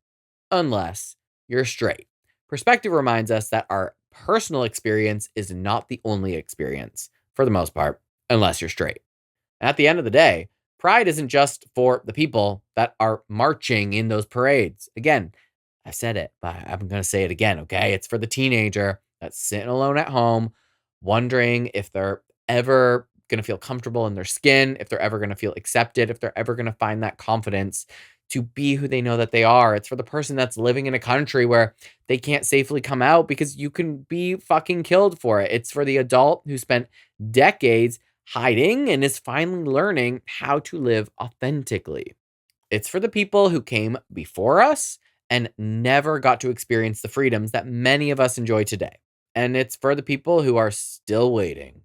unless you're straight. Perspective reminds us that our personal experience is not the only experience, for the most part, unless you're straight. And at the end of the day, pride isn't just for the people that are marching in those parades. Again, I said it, but I'm going to say it again, okay? It's for the teenager that's sitting alone at home, wondering if they're ever going to feel comfortable in their skin, if they're ever going to feel accepted, if they're ever going to find that confidence to be who they know that they are. It's for the person that's living in a country where they can't safely come out because you can be fucking killed for it. It's for the adult who spent decades hiding and is finally learning how to live authentically. It's for the people who came before us and never got to experience the freedoms that many of us enjoy today. And it's for the people who are still waiting.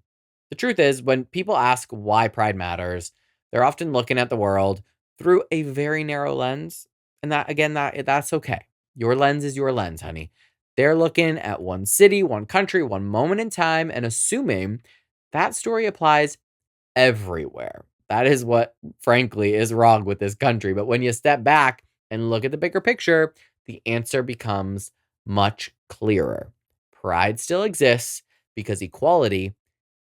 The truth is, when people ask why pride matters, they're often looking at the world through a very narrow lens. And that, again, that's okay. Your lens is your lens, honey. They're looking at one city, one country, one moment in time, and assuming that story applies everywhere. That is what, frankly, is wrong with this country. But when you step back and look at the bigger picture, the answer becomes much clearer. Pride still exists because equality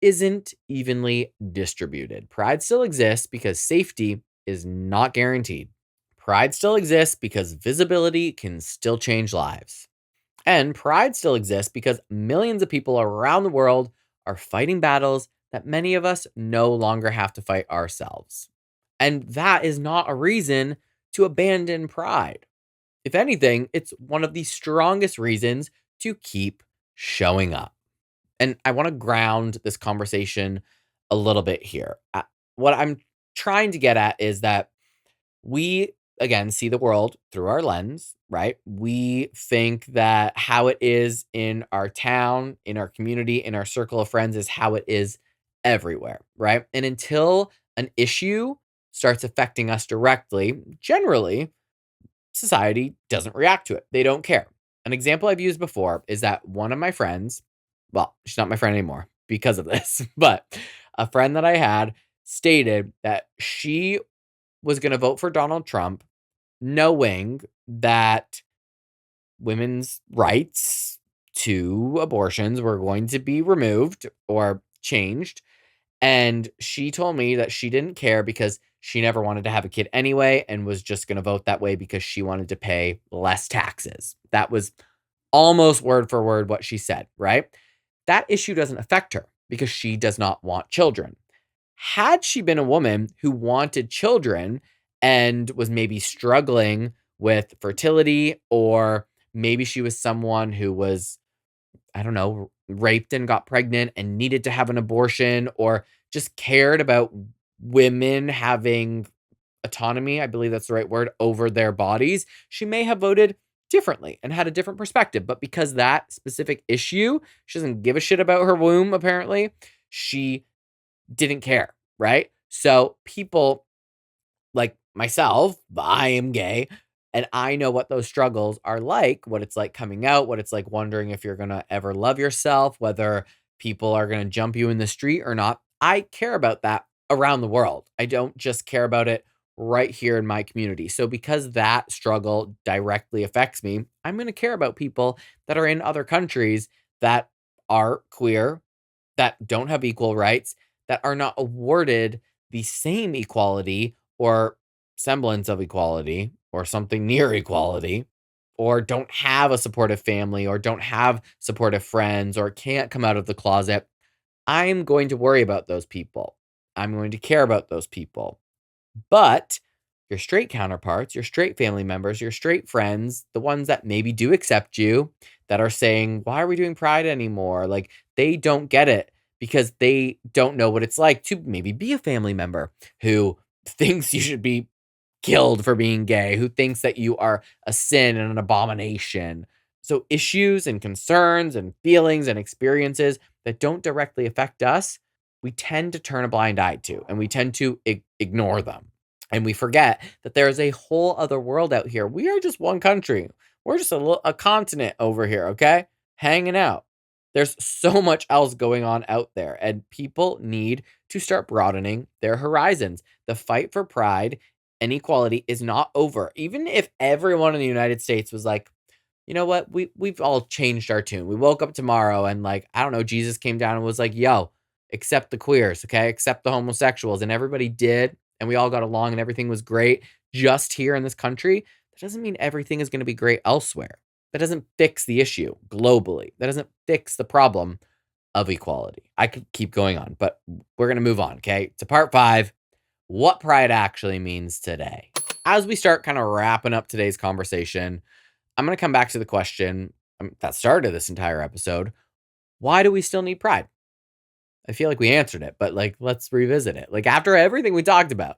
isn't evenly distributed. Pride still exists because safety is not guaranteed. Pride still exists because visibility can still change lives. And pride still exists because millions of people around the world are fighting battles that many of us no longer have to fight ourselves. And that is not a reason to abandon pride. If anything, it's one of the strongest reasons to keep showing up. And I want to ground this conversation a little bit here. What I'm trying to get at is that we, again, see the world through our lens, right? We think that how it is in our town, in our community, in our circle of friends is how it is everywhere, right? And until an issue starts affecting us directly, generally, society doesn't react to it. They don't care. An example I've used before is that one of my friends, well, she's not my friend anymore because of this, but a friend that I had stated that she was going to vote for Donald Trump, knowing that women's rights to abortions were going to be removed or changed. And she told me that she didn't care because she never wanted to have a kid anyway and was just going to vote that way because she wanted to pay less taxes. That was almost word for word what she said, right? That issue doesn't affect her because she does not want children. Had she been a woman who wanted children and was maybe struggling with fertility, or maybe she was someone who was, I don't know, raped and got pregnant and needed to have an abortion, or just cared about women having autonomy, I believe that's the right word, over their bodies, she may have voted differently and had a different perspective. But because that specific issue, she doesn't give a shit about her womb, apparently, she didn't care, right? So people like myself, I am gay, and I know what those struggles are like, what it's like coming out, what it's like wondering if you're going to ever love yourself, whether people are going to jump you in the street or not. I care about that around the world. I don't just care about it right here in my community. So because that struggle directly affects me, I'm going to care about people that are in other countries that are queer, that don't have equal rights, that are not awarded the same equality or semblance of equality or something near equality, or don't have a supportive family or don't have supportive friends or can't come out of the closet. I'm going to worry about those people. I'm going to care about those people. But your straight counterparts, your straight family members, your straight friends, the ones that maybe do accept you, that are saying, why are we doing pride anymore? Like, they don't get it because they don't know what it's like to maybe be a family member who thinks you should be killed for being gay, who thinks that you are a sin and an abomination. So, issues and concerns and feelings and experiences that don't directly affect us, we tend to turn a blind eye to, and we tend to ignore them. And we forget that there is a whole other world out here. We are just one country. We're just a continent over here, okay? Hanging out. There's so much else going on out there, and people need to start broadening their horizons. The fight for pride and equality is not over. Even if everyone in the United States was like, you know what? We've all changed our tune. We woke up tomorrow and, like, I don't know, Jesus came down and was like, "Yo, accept the queers, okay? Accept the homosexuals." And everybody did, and we all got along and everything was great just here in this country. That doesn't mean everything is going to be great elsewhere. That doesn't fix the issue globally. That doesn't fix the problem of equality. I could keep going on, but we're going to move on, okay? To part 5, what pride actually means today. As we start kind of wrapping up today's conversation, I'm going to come back to the question that started this entire episode. Why do we still need pride? I feel like we answered it, but like, let's revisit it. Like, after everything we talked about,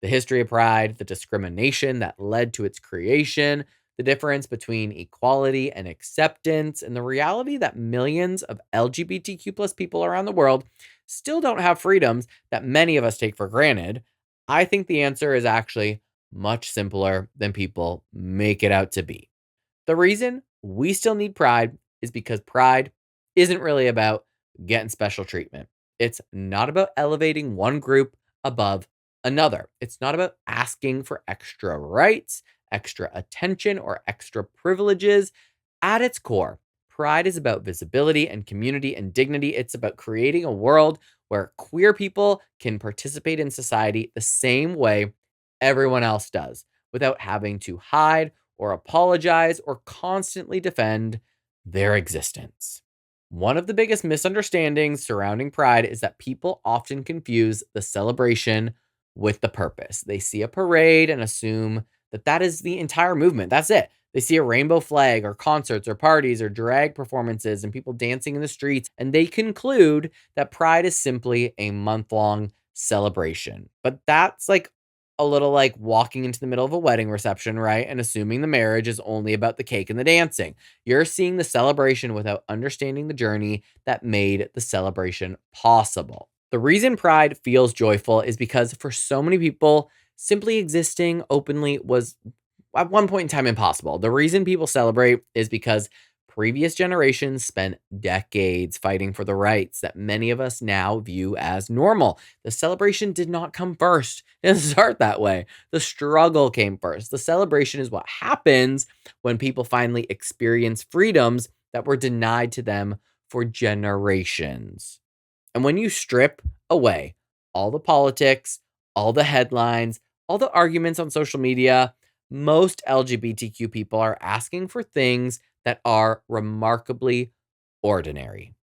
the history of pride, the discrimination that led to its creation, the difference between equality and acceptance, and the reality that millions of LGBTQ plus people around the world still don't have freedoms that many of us take for granted, I think the answer is actually much simpler than people make it out to be. The reason we still need pride is because pride isn't really about getting special treatment. It's not about elevating one group above another. It's not about asking for extra rights, extra attention, or extra privileges. At its core, pride is about visibility and community and dignity. It's about creating a world where queer people can participate in society the same way everyone else does without having to hide or apologize or constantly defend their existence. One of the biggest misunderstandings surrounding Pride is that people often confuse the celebration with the purpose. They see a parade and assume that that is the entire movement. That's it. They see a rainbow flag or concerts or parties or drag performances and people dancing in the streets, and they conclude that Pride is simply a month long celebration. But that's like a little like walking into the middle of a wedding reception, right? And assuming the marriage is only about the cake and the dancing. You're seeing the celebration without understanding the journey that made the celebration possible. The reason Pride feels joyful is because for so many people, simply existing openly was at one point in time impossible. The reason people celebrate is because previous generations spent decades fighting for the rights that many of us now view as normal. The celebration did not come first. It didn't start that way. The struggle came first. The celebration is what happens when people finally experience freedoms that were denied to them for generations. And when you strip away all the politics, all the headlines, all the arguments on social media, most LGBTQ people are asking for things that are remarkably ordinary.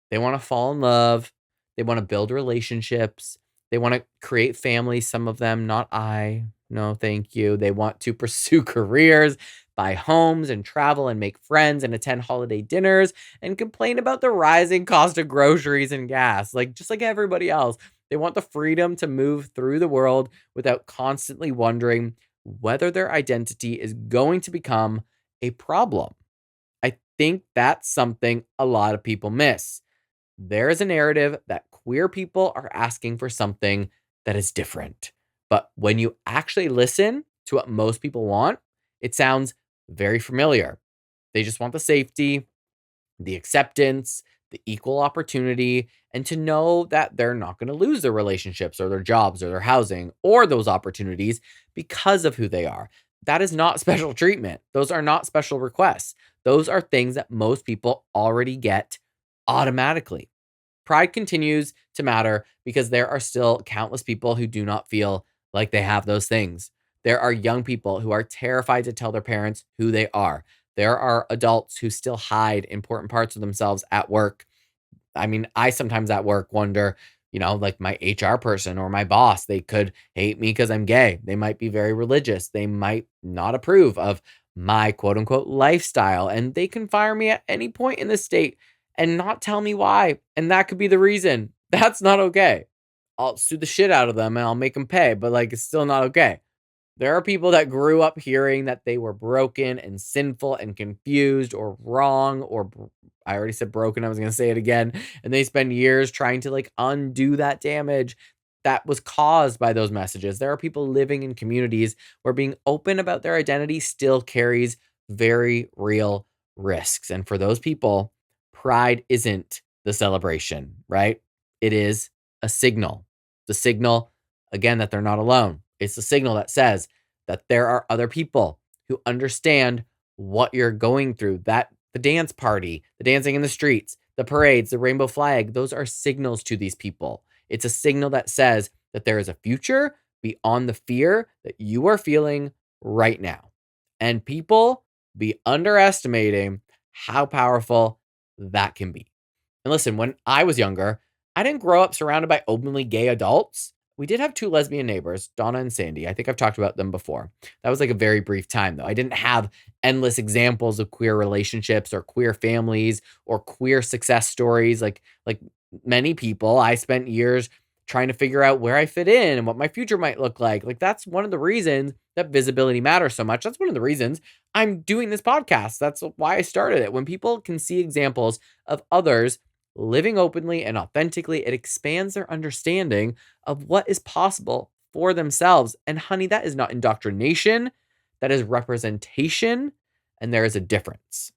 They want to fall in love. They want to build relationships. They want to create families. Some of them, not I. No, thank you. They want to pursue careers, buy homes and travel and make friends and attend holiday dinners and complain about the rising cost of groceries and gas. Like, just like everybody else, they want the freedom to move through the world without constantly wondering whether their identity is going to become a problem. I think that's something a lot of people miss. There is a narrative that queer people are asking for something that is different. But when you actually listen to what most people want, it sounds very familiar. They just want the safety, the acceptance, the equal opportunity, and to know that they're not going to lose their relationships or their jobs or their housing or those opportunities because of who they are. That is not special treatment. Those are not special requests. Those are things that most people already get automatically. Pride continues to matter because there are still countless people who do not feel like they have those things. There are young people who are terrified to tell their parents who they are. There are adults who still hide important parts of themselves at work. I mean, I sometimes at work wonder, like my HR person or my boss, they could hate me because I'm gay. They might be very religious. They might not approve of my quote unquote lifestyle. And they can fire me at any point in the state and not tell me why. And that could be the reason. That's not okay. I'll sue the shit out of them and I'll make them pay, but like it's still not okay. There are people that grew up hearing that they were broken and sinful and confused or wrong I already said broken, I was going to say it again, and they spend years trying to like undo that damage that was caused by those messages. There are people living in communities where being open about their identity still carries very real risks. And for those people, pride isn't the celebration, right? It is a signal. The signal, again, that they're not alone. It's the signal that says that there are other people who understand what you're going through. That the dance party, the dancing in the streets, the parades, the rainbow flag, those are signals to these people. It's a signal that says that there is a future beyond the fear that you are feeling right now. And people be underestimating how powerful that can be. And listen, when I was younger, I didn't grow up surrounded by openly gay adults. We did have two lesbian neighbors, Donna and Sandy. I think I've talked about them before. That was like a very brief time, though. I didn't have endless examples of queer relationships or queer families or queer success stories. Like many people, I spent years trying to figure out where I fit in and what my future might look like. Like that's one of the reasons that visibility matters so much. That's one of the reasons I'm doing this podcast. That's why I started it. When people can see examples of others living openly and authentically, it expands their understanding of what is possible for themselves. And honey, that is not indoctrination, that is representation, and there is a difference.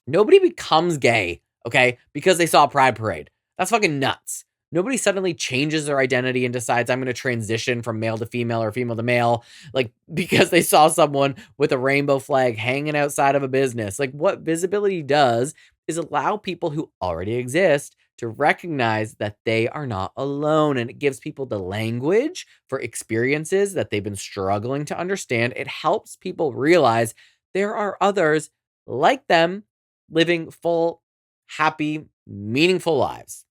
Nobody becomes gay, okay, because they saw a pride parade. That's fucking nuts. Nobody suddenly changes their identity and decides I'm going to transition from male to female or female to male, like because they saw someone with a rainbow flag hanging outside of a business. Like what visibility does is allow people who already exist to recognize that they are not alone. And it gives people the language for experiences that they've been struggling to understand. It helps people realize there are others like them living full, happy, meaningful lives.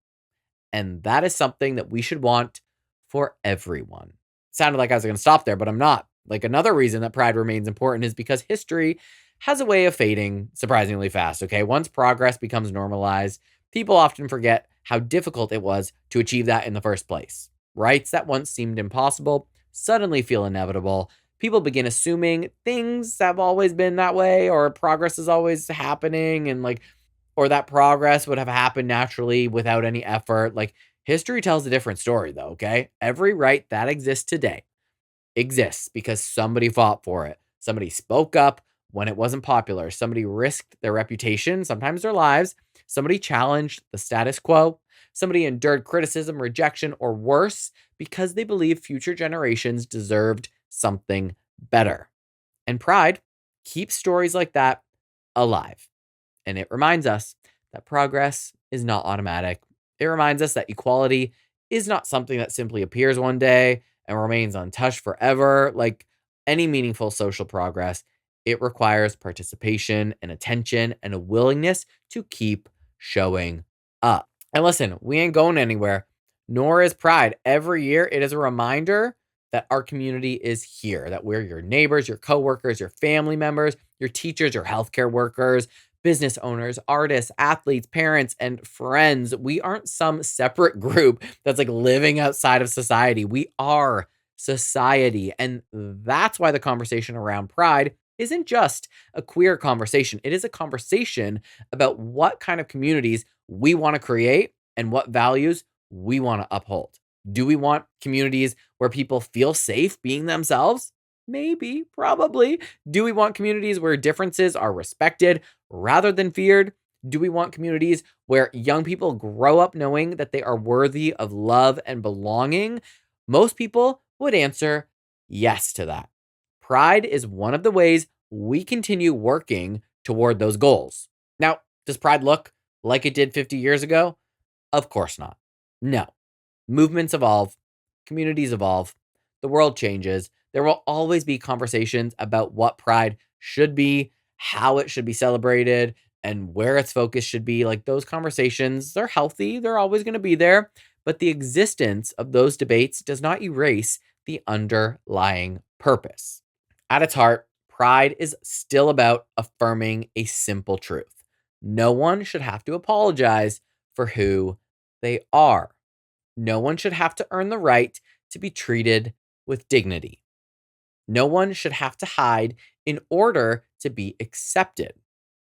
And that is something that we should want for everyone. Sounded like I was going to stop there, but I'm not. Like, another reason that pride remains important is because history has a way of fading surprisingly fast. Okay. Once progress becomes normalized, people often forget how difficult it was to achieve that in the first place. Rights that once seemed impossible suddenly feel inevitable. People begin assuming things have always been that way, or progress is always happening, and like, or that progress would have happened naturally without any effort. Like, history tells a different story, though, okay? Every right that exists today exists because somebody fought for it. Somebody spoke up when it wasn't popular. Somebody risked their reputation, sometimes their lives. Somebody challenged the status quo. Somebody endured criticism, rejection, or worse because they believed future generations deserved something better. And pride keeps stories like that alive. And it reminds us that progress is not automatic. It reminds us that equality is not something that simply appears one day and remains untouched forever. Like any meaningful social progress, it requires participation and attention and a willingness to keep showing up. And listen, we ain't going anywhere, nor is pride. Every year, it is a reminder that our community is here, that we're your neighbors, your coworkers, your family members, your teachers, your healthcare workers, business owners, artists, athletes, parents, and friends. We aren't some separate group that's like living outside of society. We are society. And that's why the conversation around pride isn't just a queer conversation. It is a conversation about what kind of communities we want to create and what values we want to uphold. Do we want communities where people feel safe being themselves? Maybe, probably. Do we want communities where differences are respected rather than feared? Do we want communities where young people grow up knowing that they are worthy of love and belonging? Most people would answer yes to that. Pride is one of the ways we continue working toward those goals. Now, does pride look like it did 50 years ago? Of course not. No. Movements evolve, communities evolve, the world changes. There will always be conversations about what pride should be, how it should be celebrated, and where its focus should be. Like, those conversations, they're healthy, they're always going to be there. But the existence of those debates does not erase the underlying purpose. At its heart, pride is still about affirming a simple truth. No one should have to apologize for who they are. No one should have to earn the right to be treated with dignity. No one should have to hide in order to be accepted.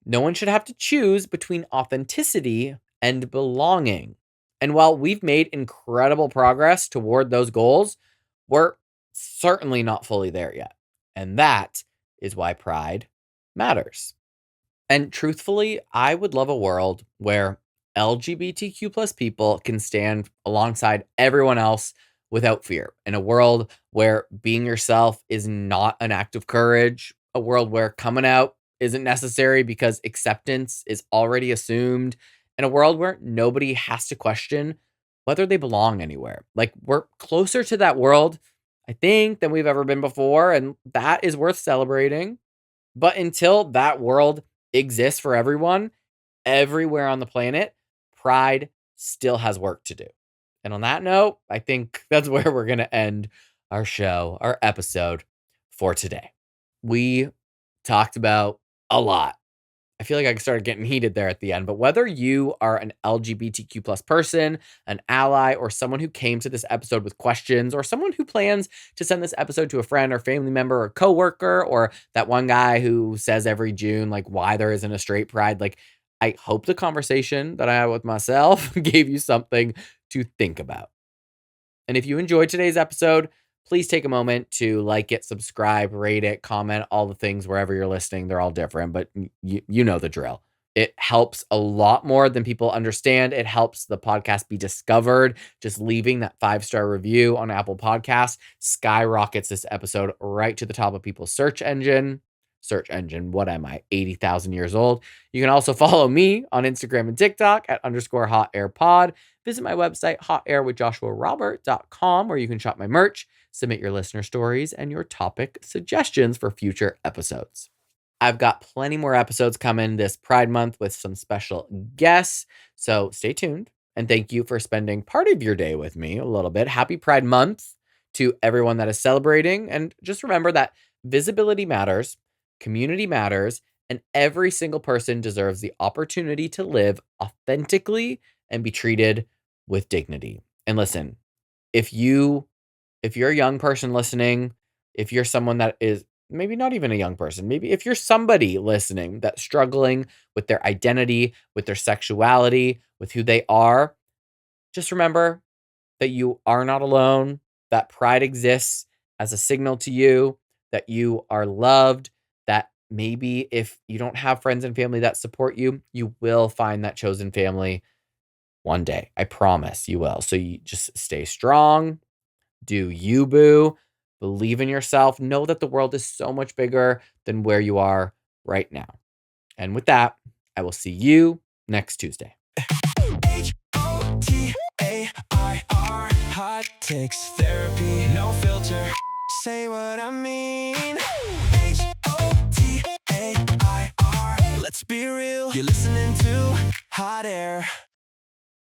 No one should have to choose between authenticity and belonging. And while we've made incredible progress toward those goals, we're certainly not fully there yet. And that is why pride matters. And truthfully, I would love a world where LGBTQ plus people can stand alongside everyone else without fear. In a world where being yourself is not an act of courage, a world where coming out isn't necessary because acceptance is already assumed, in a world where nobody has to question whether they belong anywhere. Like, we're closer to that world, I think, than we've ever been before. And that is worth celebrating. But until that world exists for everyone, everywhere on the planet, pride still has work to do. And on that note, I think that's where we're going to end our show, our episode for today. We talked about a lot. I feel like I started getting heated there at the end, but whether you are an LGBTQ plus person, an ally, or someone who came to this episode with questions, or someone who plans to send this episode to a friend or family member or coworker, or that one guy who says every June, like, why there isn't a straight pride, like, I hope the conversation that I had with myself gave you something to think about. And if you enjoyed today's episode, please take a moment to like it, subscribe, rate it, comment, all the things wherever you're listening. They're all different, but you know the drill. It helps a lot more than people understand. It helps the podcast be discovered. Just leaving that 5-star review on Apple Podcasts skyrockets this episode right to the top of people's search engine. Search engine, what am I, 80,000 years old? You can also follow me on Instagram and TikTok at _hotairpod. Visit my website, hotairwithjoshuarobert.com, where you can shop my merch, submit your listener stories, and your topic suggestions for future episodes. I've got plenty more episodes coming this Pride Month with some special guests. So stay tuned. And thank you for spending part of your day with me a little bit. Happy Pride Month to everyone that is celebrating. And just remember that visibility matters, community matters, and every single person deserves the opportunity to live authentically and be treated with dignity. And listen, if you if you're a young person listening, if you're someone that is maybe not even a young person, maybe if you're somebody listening that's struggling with their identity, with their sexuality, with who they are, just remember that you are not alone, that pride exists as a signal to you that you are loved, that maybe if you don't have friends and family that support you, you will find that chosen family one day. I promise you will. So you just stay strong, do you, boo. Believe in yourself. Know that the world is so much bigger than where you are right now. And with that, I will see you next Tuesday. HOTAIR, hot takes therapy, no filter. Say what I mean. HOTAIR, let's be real. You're listening to Hot Air.